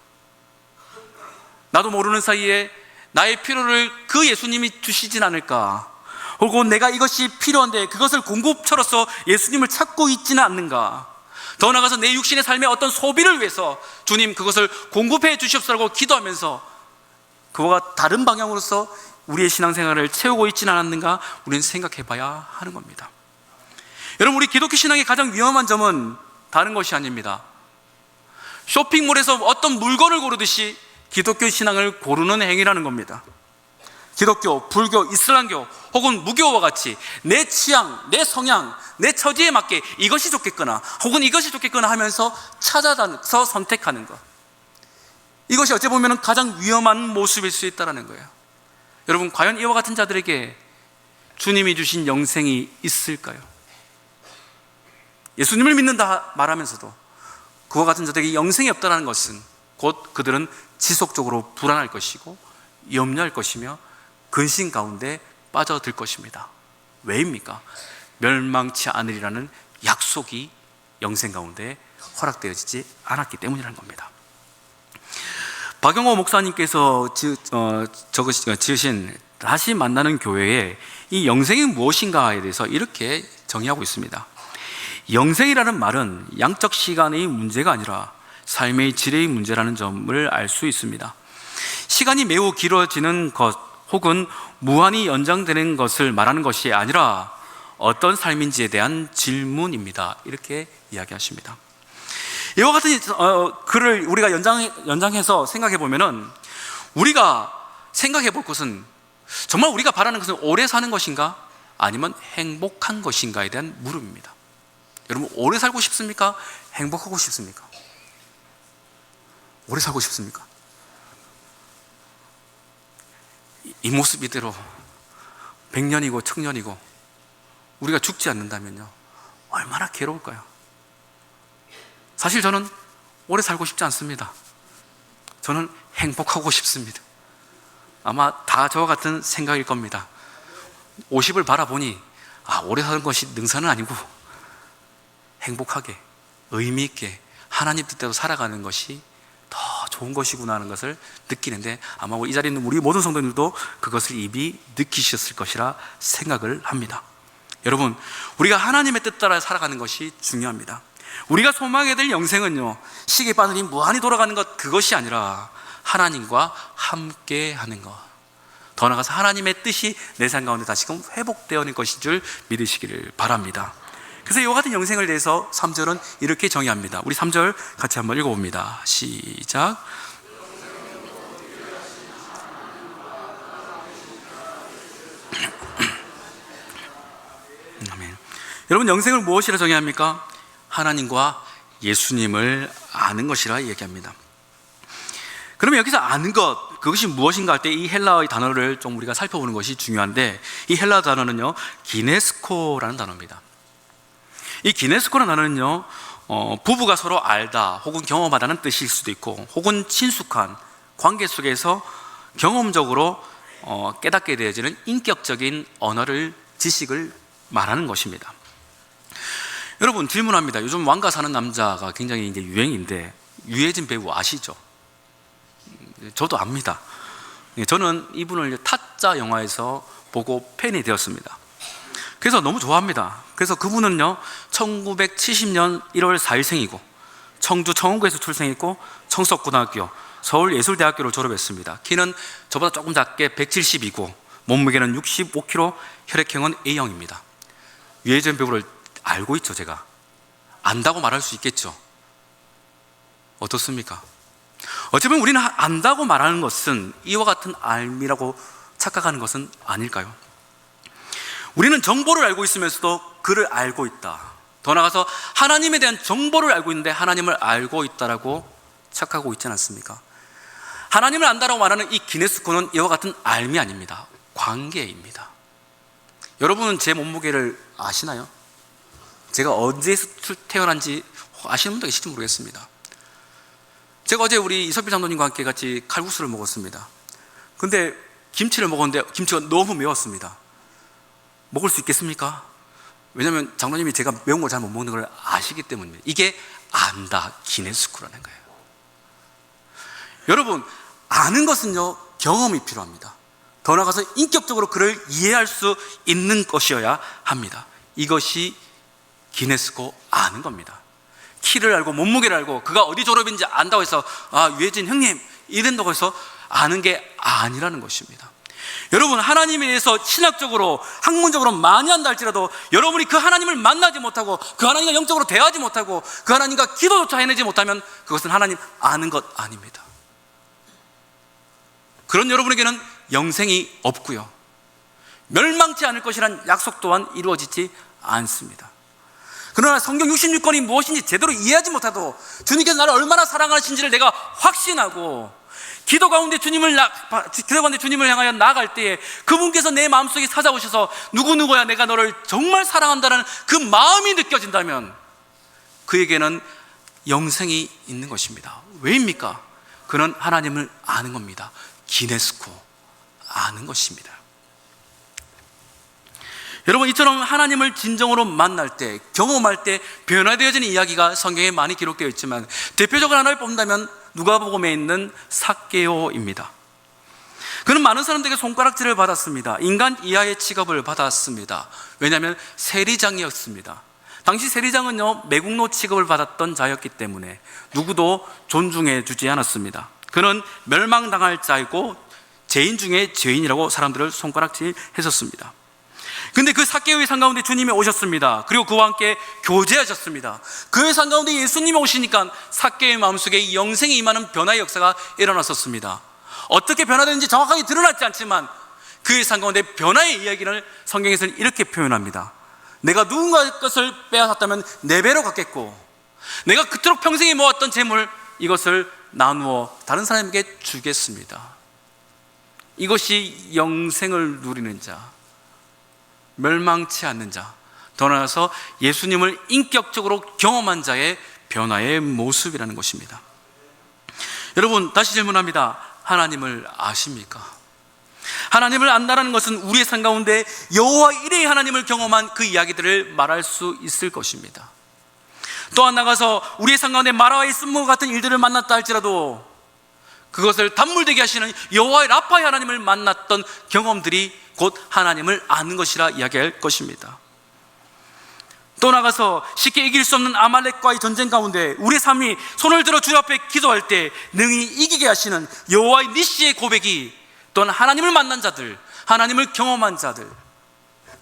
나도 모르는 사이에 나의 필요를 그 예수님이 주시진 않을까? 혹은 내가 이것이 필요한데 그것을 공급처로서 예수님을 찾고 있지는 않는가? 더 나아가서 내 육신의 삶의 어떤 소비를 위해서 주님 그것을 공급해 주시옵소서라고 기도하면서 그와 다른 방향으로서 우리의 신앙생활을 채우고 있지는 않았는가? 우리는 생각해 봐야 하는 겁니다. 여러분, 우리 기독교 신앙의 가장 위험한 점은 다른 것이 아닙니다. 쇼핑몰에서 어떤 물건을 고르듯이 기독교 신앙을 고르는 행위라는 겁니다. 기독교, 불교, 이슬람교 혹은 무교와 같이 내 취향, 내 성향, 내 처지에 맞게 이것이 좋겠거나 혹은 이것이 좋겠거나 하면서 찾아서 선택하는 것, 이것이 어찌 보면 가장 위험한 모습일 수 있다는 거예요. 여러분, 과연 이와 같은 자들에게 주님이 주신 영생이 있을까요? 예수님을 믿는다 말하면서도 그와 같은 자들에게 영생이 없다는 것은 곧 그들은 지속적으로 불안할 것이고 염려할 것이며 근심 가운데 빠져들 것입니다. 왜입니까? 멸망치 않으리라는 약속이 영생 가운데 허락되어지지 않았기 때문이라는 겁니다. 박영호 목사님께서 지으신 다시 만나는 교회에 이 영생이 무엇인가에 대해서 이렇게 정의하고 있습니다. 영생이라는 말은 양적 시간의 문제가 아니라 삶의 질의 문제라는 점을 알 수 있습니다. 시간이 매우 길어지는 것 혹은 무한히 연장되는 것을 말하는 것이 아니라 어떤 삶인지에 대한 질문입니다. 이렇게 이야기하십니다. 이와 같은 글을 우리가 연장해서 생각해 보면은 우리가 생각해 볼 것은 정말 우리가 바라는 것은 오래 사는 것인가 아니면 행복한 것인가에 대한 물음입니다. 여러분, 오래 살고 싶습니까? 행복하고 싶습니까? 오래 살고 싶습니까? 이 모습 이대로 100년이고 1000년이고 우리가 죽지 않는다면요, 얼마나 괴로울까요? 사실 저는 오래 살고 싶지 않습니다. 저는 행복하고 싶습니다. 아마 다 저와 같은 생각일 겁니다. 50을 바라보니 오래 사는 것이 능사는 아니고 행복하게 의미 있게 하나님 뜻대로 살아가는 것이 더 좋은 것이구나 하는 것을 느끼는데, 아마 이 자리에 있는 우리 모든 성도님들도 그것을 이미 느끼셨을 것이라 생각을 합니다. 여러분, 우리가 하나님의 뜻 따라 살아가는 것이 중요합니다. 우리가 소망하게 될 영생은요, 시계 바늘이 무한히 돌아가는 것, 그것이 아니라 하나님과 함께 하는 것, 더 나아가서 하나님의 뜻이 내 삶 가운데 다시금 회복되어는 것인 줄 믿으시기를 바랍니다. 그래서 이와 같은 영생을 대해서 3절은 이렇게 정의합니다. 우리 3절 같이 한번 읽어봅니다. 시작. 아멘. 여러분, 영생을 무엇이라 정의합니까? 하나님과 예수님을 아는 것이라 얘기합니다. 그러면 여기서 아는 것, 그것이 무엇인가 할 때 이 헬라어의 단어를 좀 우리가 살펴보는 것이 중요한데, 이 헬라 단어는요, 기네스코라는 단어입니다. 이 기네스코라는 단어는요, 부부가 서로 알다 혹은 경험하다는 뜻일 수도 있고, 혹은 친숙한 관계 속에서 경험적으로 깨닫게 되어지는 인격적인 언어를, 지식을 말하는 것입니다. 여러분, 질문합니다. 요즘 왕가 사는 남자가 굉장히 이제 유행인데, 유해진 배우 아시죠? 저도 압니다. 저는 이분을 타짜 영화에서 보고 팬이 되었습니다. 그래서 너무 좋아합니다. 그래서 그분은요, 1970년 1월 4일생이고 청주 청운구에서 출생했고 청석고등학교, 서울예술대학교를 졸업했습니다. 키는 저보다 조금 작게 170이고 몸무게는 65kg, 혈액형은 A형입니다. 유해진 배우를 알고 있죠. 제가 안다고 말할 수 있겠죠. 어떻습니까? 어쩌면 우리는 안다고 말하는 것은 이와 같은 알미라고 착각하는 것은 아닐까요? 우리는 정보를 알고 있으면서도 그를 알고 있다, 더 나아가서 하나님에 대한 정보를 알고 있는데 하나님을 알고 있다라고 착각하고 있지 않습니까? 하나님을 안다라고 말하는 이 기네스코는 이와 같은 알미 아닙니다. 관계입니다. 여러분은 제 몸무게를 아시나요? 제가 언제에서 태어난지 아시는 분도 계실지 모르겠습니다. 제가 어제 우리 이석필 장로님과 함께 같이 칼국수를 먹었습니다. 근데 김치를 먹었는데 김치가 너무 매웠습니다. 먹을 수 있겠습니까? 왜냐하면 장로님이 제가 매운 걸 잘 못 먹는 걸 아시기 때문입니다. 이게 안다, 기네스코라는 거예요. 여러분, 아는 것은요, 경험이 필요합니다. 더 나아가서 인격적으로 그를 이해할 수 있는 것이어야 합니다. 이것이 기네스코 아는 겁니다. 키를 알고 몸무게를 알고 그가 어디 졸업인지 안다고 해서 유해진 형님 이런다고 해서 아는 게 아니라는 것입니다. 여러분, 하나님에 대해서 신학적으로 학문적으로 많이 한다 할지라도 여러분이 그 하나님을 만나지 못하고 그 하나님과 영적으로 대화하지 못하고 그 하나님과 기도조차 해내지 못하면 그것은 하나님 아는 것 아닙니다. 그런 여러분에게는 영생이 없고요, 멸망치 않을 것이란 약속 또한 이루어지지 않습니다. 그러나 성경 66권이 무엇인지 제대로 이해하지 못하도 주님께서 나를 얼마나 사랑하시는지를 내가 확신하고 기도 가운데 주님을 향하여 나아갈 때에 그분께서 내 마음속에 찾아오셔서 누구누구야 내가 너를 정말 사랑한다는 그 마음이 느껴진다면 그에게는 영생이 있는 것입니다. 왜입니까? 그는 하나님을 아는 겁니다. 기네스코, 아는 것입니다. 여러분, 이처럼 하나님을 진정으로 만날 때, 경험할 때 변화되어지는 이야기가 성경에 많이 기록되어 있지만 대표적으로 하나를 뽑는다면 누가복음에 있는 삭개오입니다. 그는 많은 사람들에게 손가락질을 받았습니다. 인간 이하의 취급을 받았습니다. 왜냐하면 세리장이었습니다. 당시 세리장은요, 매국노 취급을 받았던 자였기 때문에 누구도 존중해 주지 않았습니다. 그는 멸망당할 자이고 죄인 중에 죄인이라고 사람들을 손가락질 했었습니다. 근데 그 삭개오의 산 가운데 주님이 오셨습니다. 그리고 그와 함께 교제하셨습니다. 그의 산 가운데 예수님이 오시니까 삭개오의 마음속에 영생이 임하는 변화의 역사가 일어났었습니다. 어떻게 변화되는지 정확하게 드러났지 않지만 그의 산 가운데 변화의 이야기를 성경에서는 이렇게 표현합니다. 내가 누군가의 것을 빼앗았다면 4배로 갚겠고 내가 그토록 평생에 모았던 재물 이것을 나누어 다른 사람에게 주겠습니다. 이것이 영생을 누리는 자, 멸망치 않는 자, 더 나아가서 예수님을 인격적으로 경험한 자의 변화의 모습이라는 것입니다. 여러분, 다시 질문합니다. 하나님을 아십니까? 하나님을 안다라는 것은 우리의 삶 가운데 여호와 이레의 하나님을 경험한 그 이야기들을 말할 수 있을 것입니다. 또한 나가서 우리의 삶 가운데 마라와의 쓴무 같은 일들을 만났다 할지라도 그것을 단물되게 하시는 여호와의 라파의 하나님을 만났던 경험들이 곧 하나님을 아는 것이라 이야기할 것입니다. 또 나가서 쉽게 이길 수 없는 아말렉과의 전쟁 가운데 우리의 삶이 손을 들어 주 앞에 기도할 때 능히 이기게 하시는 여호와의 니시의 고백이 또한 하나님을 만난 자들, 하나님을 경험한 자들,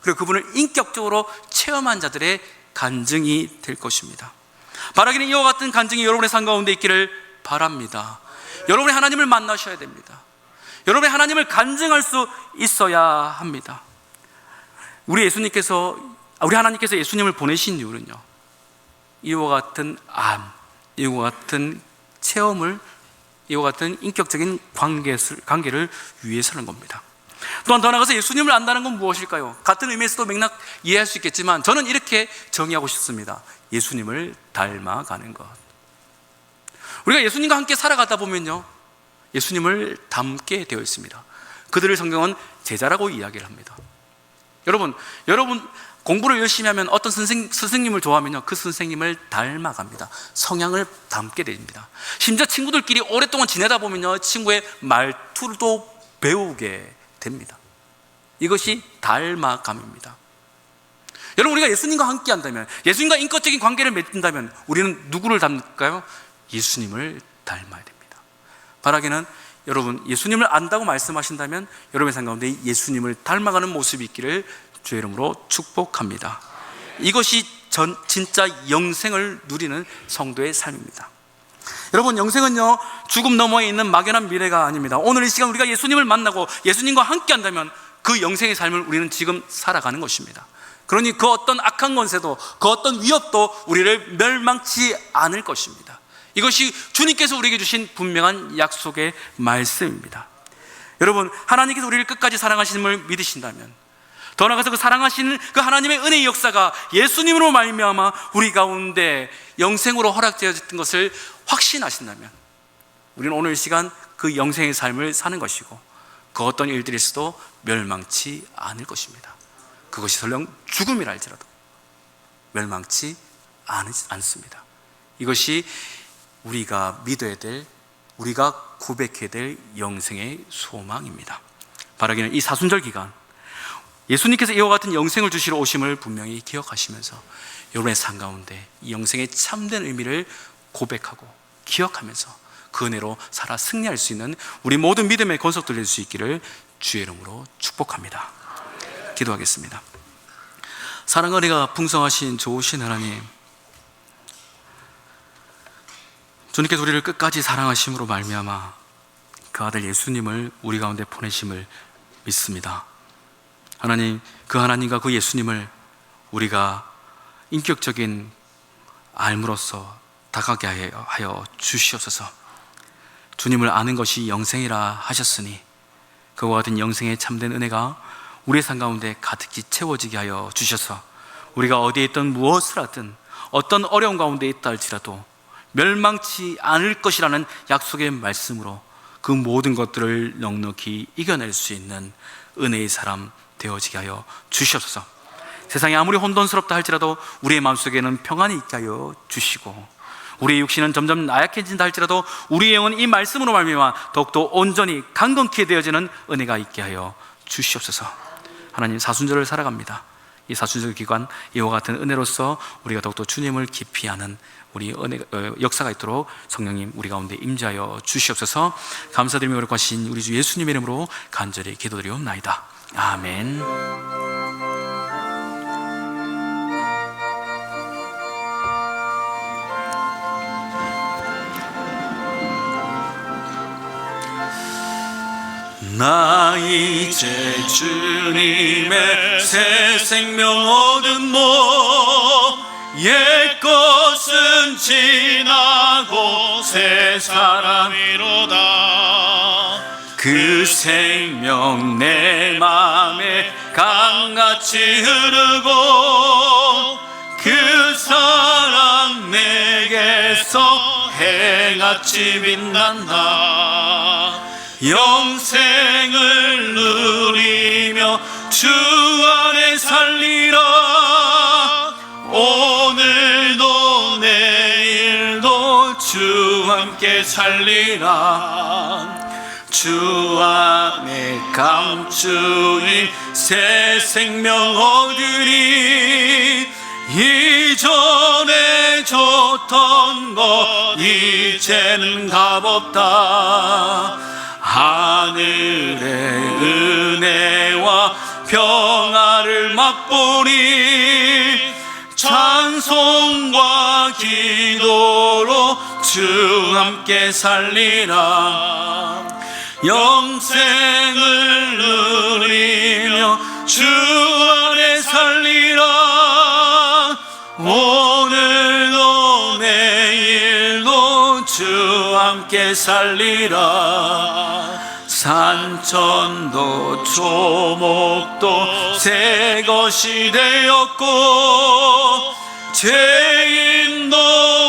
그리고 그분을 인격적으로 체험한 자들의 간증이 될 것입니다. 바라기는 이와 같은 간증이 여러분의 삶 가운데 있기를 바랍니다. 여러분이 하나님을 만나셔야 됩니다. 여러분이 하나님을 간증할 수 있어야 합니다. 우리 하나님께서 예수님을 보내신 이유는요, 이와 같은 이와 같은 체험을, 이와 같은 인격적인 관계를 위해서는 겁니다. 또한 더 나아가서 예수님을 안다는 건 무엇일까요? 같은 의미에서도 맥락 이해할 수 있겠지만 저는 이렇게 정의하고 싶습니다. 예수님을 닮아가는 것. 우리가 예수님과 함께 살아가다 보면요, 예수님을 닮게 되어 있습니다. 그들을 성경은 제자라고 이야기를 합니다. 여러분 공부를 열심히 하면 어떤 스승님을 좋아하면요, 그 선생님을 닮아갑니다. 성향을 닮게 됩니다. 심지어 친구들끼리 오랫동안 지내다 보면요, 친구의 말투도 배우게 됩니다. 이것이 닮아감입니다. 여러분, 우리가 예수님과 함께 한다면, 예수님과 인격적인 관계를 맺는다면 우리는 누구를 닮을까요? 예수님을 닮아야 됩니다. 바라기는 여러분, 예수님을 안다고 말씀하신다면 여러분의 삶 가운데 예수님을 닮아가는 모습이 있기를 주의 이름으로 축복합니다. 이것이 진짜 영생을 누리는 성도의 삶입니다. 여러분, 영생은요, 죽음 너머에 있는 막연한 미래가 아닙니다. 오늘 이 시간 우리가 예수님을 만나고 예수님과 함께 한다면 그 영생의 삶을 우리는 지금 살아가는 것입니다. 그러니 그 어떤 악한 권세도, 그 어떤 위협도 우리를 멸망치 않을 것입니다. 이것이 주님께서 우리에게 주신 분명한 약속의 말씀입니다. 여러분, 하나님께서 우리를 끝까지 사랑하심을 믿으신다면, 더 나아가서 그 사랑하시는 그 하나님의 은혜의 역사가 예수님으로 말미암아 우리 가운데 영생으로 허락되어졌던 것을 확신하신다면 우리는 오늘 이 시간 그 영생의 삶을 사는 것이고 그 어떤 일들이 있어도 멸망치 않을 것입니다. 그것이 설령 죽음이라 할지라도 멸망치 않습니다. 이것이 우리가 믿어야 될 우리가 고백해야 될 영생의 소망입니다. 바라기는 이 사순절 기간 예수님께서 이와 같은 영생을 주시러 오심을 분명히 기억하시면서 여러분의 삶 가운데 이 영생의 참된 의미를 고백하고 기억하면서 그 은혜로 살아 승리할 수 있는 우리 모든 믿음의 권속들 될 수 있기를 주의 이름으로 축복합니다. 기도하겠습니다. 사랑 은혜가 풍성하신 좋으신 하나님, 주님께서 우리를 끝까지 사랑하심으로 말미암아 그 아들 예수님을 우리 가운데 보내심을 믿습니다. 하나님, 그 하나님과 그 예수님을 우리가 인격적인 알므로써 다가게 하여 주시옵소서. 주님을 아는 것이 영생이라 하셨으니 그와 같은 영생의 참된 은혜가 우리의 삶 가운데 가득히 채워지게 하여 주셔서 우리가 어디에 있든 무엇을 하든 어떤 어려움 가운데 있다 할지라도 멸망치 않을 것이라는 약속의 말씀으로 그 모든 것들을 넉넉히 이겨낼 수 있는 은혜의 사람 되어지게 하여 주시옵소서. 세상이 아무리 혼돈스럽다 할지라도 우리의 마음속에는 평안이 있게 하여 주시고 우리의 육신은 점점 나약해진다 할지라도 우리의 영은 이 말씀으로 말미암아 더욱더 온전히 강건케 되어지는 은혜가 있게 하여 주시옵소서. 하나님, 사순절을 살아갑니다. 이 사순절 기간 이와 같은 은혜로서 우리가 더욱더 주님을 깊이 아는 우리 은혜 역사가 있도록 성령님 우리 가운데 임재하여 주시옵소서. 감사드리며 거룩하신 우리 주 예수님의 이름으로 간절히 기도드리옵나이다. 아멘. 나 이제 주님의 새 생명 얻은 옛것은 지나고 새 사람이로다. 그 생명 내 맘에 강같이 흐르고 그 사랑 내게서 해같이 빛난다. 영생을 누리며 주 안에 살리라. 오늘도 내일도 주 함께 살리라. 주 안에 감추인 새 생명 얻으리. 이전에 줬던 것 이제는 값없다. 하늘의 은혜와 평화를 맛보니 찬송과 기도로 주 함께 살리라. 영생을 누리며 주 안에 살리라. 오늘도 내일도 주 함께 살리라. 산천도 초목도 새 것이 되었고 죄인도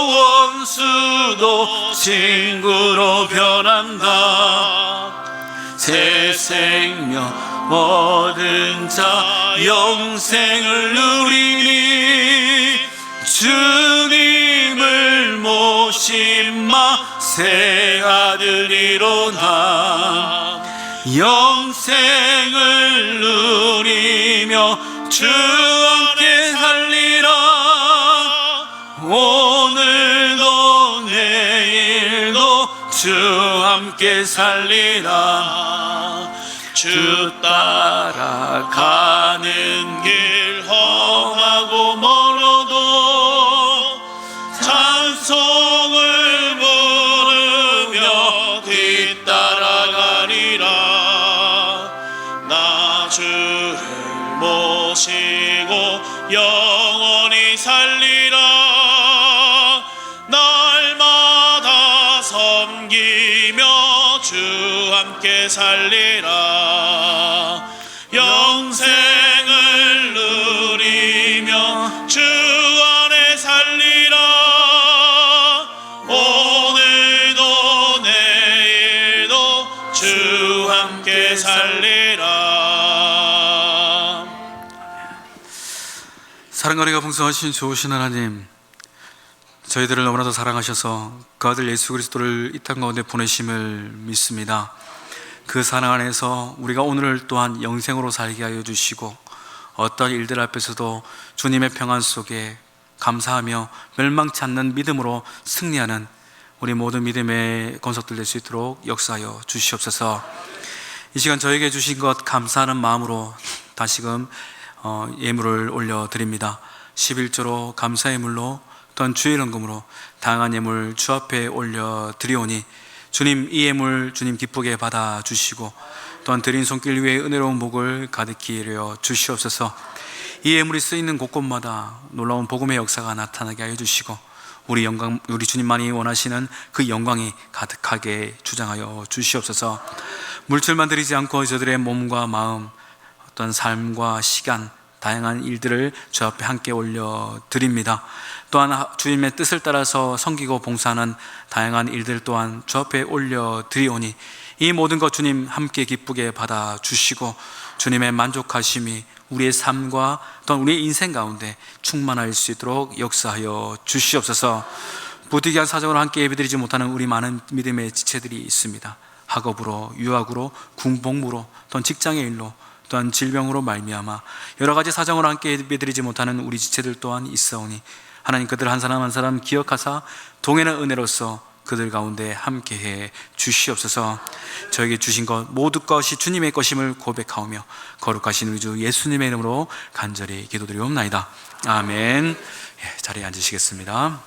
원수도 친구로 변한다. 새 생명 얻은 자 영생을 누리니 주님을 모심마 새 아들이로다. 영생을 누리며 주 함께 살리라. 오늘도 내일도 주 함께 살리라. 주 따라가는 길 험하고 멀어도 찬송을 부르며 뒤따라가리라. 나 주를 모시고 영원히 살리라. 날마다 섬기며 주 함께 살리라. 영생을 누리며 주 안에 살리라. 오늘도 내일도 주 함께 살리라. 사랑과 은혜가 풍성하신 좋으신 하나님, 저희들을 너무나도 사랑하셔서 그 아들 예수 그리스도를 이 땅 가운데 보내심을 믿습니다. 그 사랑 안에서 우리가 오늘을 또한 영생으로 살게 하여 주시고 어떤 일들 앞에서도 주님의 평안 속에 감사하며 멸망치 않는 믿음으로 승리하는 우리 모든 믿음의 건석들 될 수 있도록 역사하여 주시옵소서. 이 시간 저에게 주신 것 감사하는 마음으로 다시금 예물을 올려드립니다. 11조로 감사의 물로 또한 주의 헌금으로 다양한 예물 주 앞에 올려드리오니 주님 이 예물 주님 기쁘게 받아주시고 또한 드린 손길 위에 은혜로운 복을 가득히 이루어 주시옵소서. 이 예물이 쓰이는 곳곳마다 놀라운 복음의 역사가 나타나게 하여 주시고 우리 주님만이 원하시는 그 영광이 가득하게 주장하여 주시옵소서. 물질만 드리지 않고 저들의 몸과 마음, 어떤 삶과 시간, 다양한 일들을 주 앞에 함께 올려드립니다. 또한 주님의 뜻을 따라서 섬기고 봉사하는 다양한 일들 또한 주 앞에 올려드리오니 이 모든 것 주님 함께 기쁘게 받아주시고 주님의 만족하심이 우리의 삶과 또한 우리의 인생 가운데 충만할 수 있도록 역사하여 주시옵소서. 부득이한 사정으로 함께 예배드리지 못하는 우리 많은 믿음의 지체들이 있습니다. 학업으로, 유학으로, 군복무로, 또한 직장의 일로, 또한 질병으로 말미암아 여러 가지 사정으로 함께 예배드리지 못하는 우리 지체들 또한 있사오니 하나님 그들 한 사람 한 사람 기억하사 동행하는 은혜로서 그들 가운데 함께해 주시옵소서. 저에게 주신 것 모두 것이 주님의 것임을 고백하오며 거룩하신 우리 주 예수님의 이름으로 간절히 기도드리옵나이다. 아멘. 자리에 앉으시겠습니다.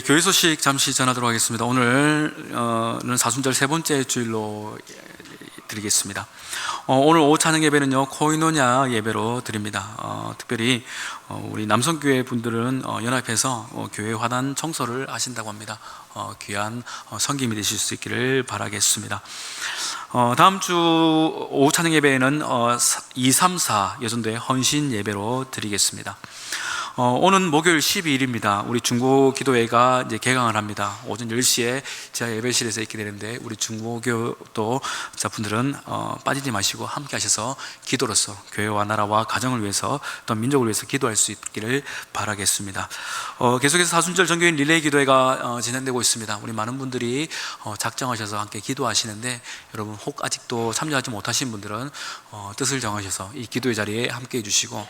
교회 소식 잠시 전하도록 하겠습니다. 오늘은 사순절 세 번째 주일로 드리겠습니다. 오늘 오후 찬양 예배는요 코이노냐 예배로 드립니다. 특별히 우리 남성교회 분들은 연합해서 교회 화단 청소를 하신다고 합니다. 귀한 섬김이 되실 수 있기를 바라겠습니다. 다음 주 오후 찬양 예배에는 234 여전도의 헌신 예배로 드리겠습니다. 오는 목요일 12일입니다. 우리 중고 기도회가 이제 개강을 합니다. 오전 10시에 제가 예배실에서 있게 되는데 우리 중고교도 자분들은 빠지지 마시고 함께 하셔서 기도로서 교회와 나라와 가정을 위해서 또 민족을 위해서 기도할 수 있기를 바라겠습니다. 계속해서 사순절 정교인 릴레이 기도회가 진행되고 있습니다. 우리 많은 분들이 작정하셔서 함께 기도하시는데 여러분 혹 아직도 참여하지 못하신 분들은 뜻을 정하셔서 이 기도의 자리에 함께 해주시고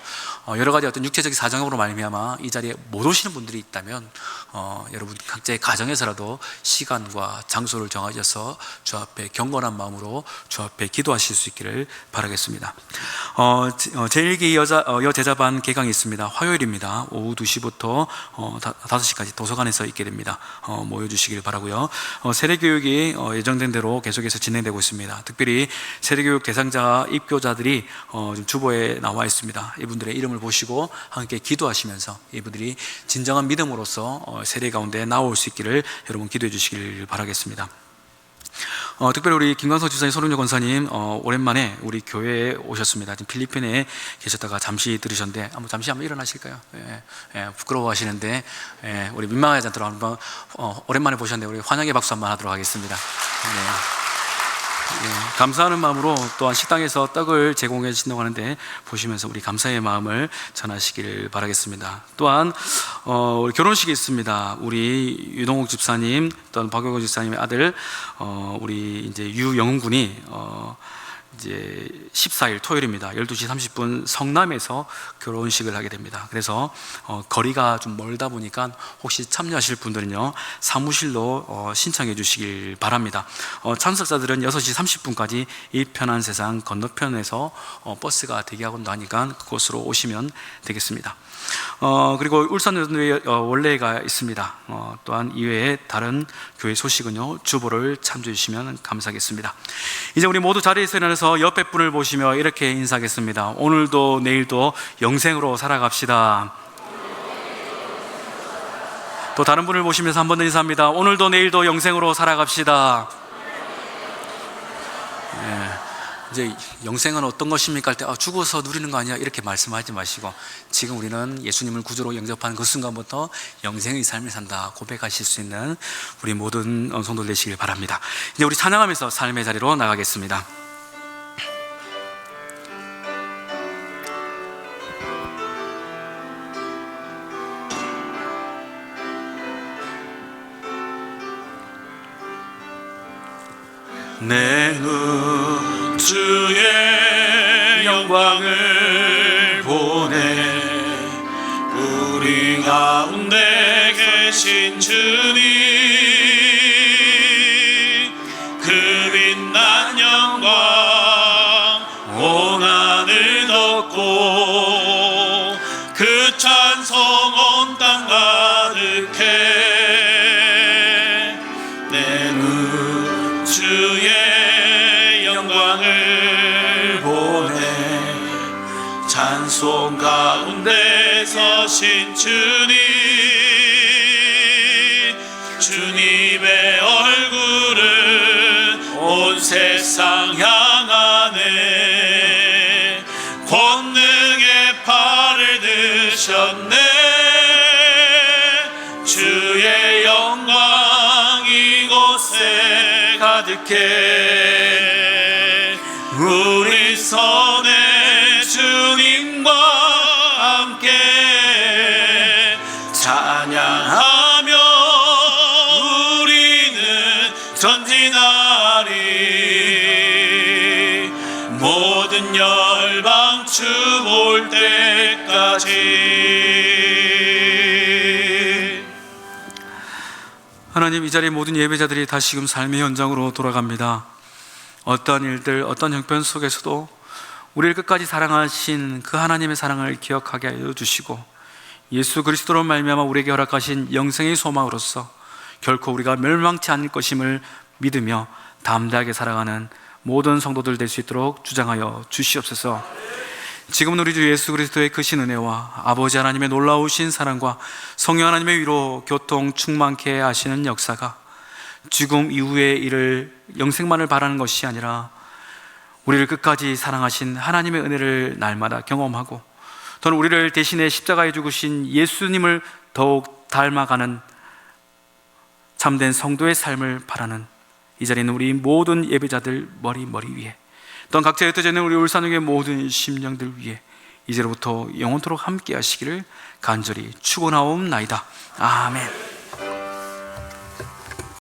여러 가지 어떤 육체적인 사정으로 말미암아 이 자리에 못 오시는 분들이 있다면 여러분 각자의 가정에서라도 시간과 장소를 정하셔서 주 앞에 경건한 마음으로 주 앞에 기도하실 수 있기를 바라겠습니다. 제1기 여제자반 개강이 있습니다. 화요일입니다. 오후 2시부터 5시까지 도서관에서 있게 됩니다. 모여주시길 바라고요. 세례교육이 예정된 대로 계속해서 진행되고 있습니다. 특별히 세례교육 대상자 입교자들이 주보에 나와 있습니다. 이분들의 이름을 보시고 함께 기도하시면서 이분들이 진정한 믿음으로서 세례 가운데 나올 수 있기를 여러분 기도해 주시길 바라겠습니다. 특별히 우리 김광석 집사님, 손흥조 권사님 오랜만에 우리 교회에 오셨습니다. 지금 필리핀에 계셨다가 잠시 들으셨는데 잠시 한번 일어나실까요? 부끄러워하시는데 우리 민망하지 않도록 한번 오랜만에 보셨는데 우리 환영의 박수 한번 하도록 하겠습니다. 감사하는 마음으로 또한 식당에서 떡을 제공해 주신다고 하는데 보시면서 우리 감사의 마음을 전하시길 바라겠습니다. 또한 우리 결혼식이 있습니다. 우리 유동욱 집사님 또한 박영호 집사님의 아들 우리 이제 유영훈 군이 이제 14일 토요일입니다. 12시 30분 성남에서 결혼식을 하게 됩니다. 그래서 거리가 좀 멀다 보니까 혹시 참여하실 분들은요 사무실로 신청해 주시길 바랍니다. 참석자들은 6시 30분까지 이 편한 세상 건너편에서 버스가 대기하곤도 하니까 그곳으로 오시면 되겠습니다. 그리고 울산여전도에 원래가 있습니다. 또한 이외에 다른 교회 소식은요 주보를 참조해 주시면 감사하겠습니다. 이제 우리 모두 자리에서 일어나서 옆에 분을 보시며 이렇게 인사하겠습니다. 오늘도 내일도 영생으로 살아갑시다. 또 다른 분을 보시면서 한 번 더 인사합니다. 오늘도 내일도 영생으로 살아갑시다. 이제 영생은 어떤 것입니까? 할 때 죽어서 누리는 거 아니야? 이렇게 말씀하지 마시고 지금 우리는 예수님을 구주로 영접한 그 순간부터 영생의 삶을 산다 고백하실 수 있는 우리 모든 성도들 되시길 바랍니다. 이제 우리 찬양하면서 삶의 자리로 나가겠습니다. 내 눈 주의 영광을 보네. 우리 가운데 계신 주님, 그 빛난 영광 온 하늘 덮고 그 찬송 온 땅 가득해. 내 눈 주의 영광을 보네. 찬송 가운데 서신 주님, 주님의 얼굴은 온 세상 향하네. 권능의 팔을 드셨네. 주의 영광 이곳에 가득해. 우리 손에 주님과 함께 찬양하며 우리는 전진하리. 모든 열방 주 볼 때까지. 하나님, 이 자리에 모든 예배자들이 다시금 삶의 현장으로 돌아갑니다. 어떤 일들, 어떤 형편 속에서도 우리를 끝까지 사랑하신 그 하나님의 사랑을 기억하게 하여 주시고, 예수 그리스도로 말미암아 우리에게 허락하신 영생의 소망으로서 결코 우리가 멸망치 않을 것임을 믿으며 담대하게 살아가는 모든 성도들 될 수 있도록 주장하여 주시옵소서. 지금은 우리 주 예수 그리스도의 크신 은혜와 아버지 하나님의 놀라우신 사랑과 성령 하나님의 위로 교통 충만케 하시는 역사가 죽음 이후의 일을 영생만을 바라는 것이 아니라 우리를 끝까지 사랑하신 하나님의 은혜를 날마다 경험하고, 또는 우리를 대신에 십자가에 죽으신 예수님을 더욱 닮아가는 참된 성도의 삶을 바라는 이 자리에 있는 우리 모든 예배자들 머리 위에, 또한 각자에 흩어져 있는 우리 울산역의 모든 심령들 위에 이제로부터 영원토록 함께 하시기를 간절히 축원하옵나이다. 아멘.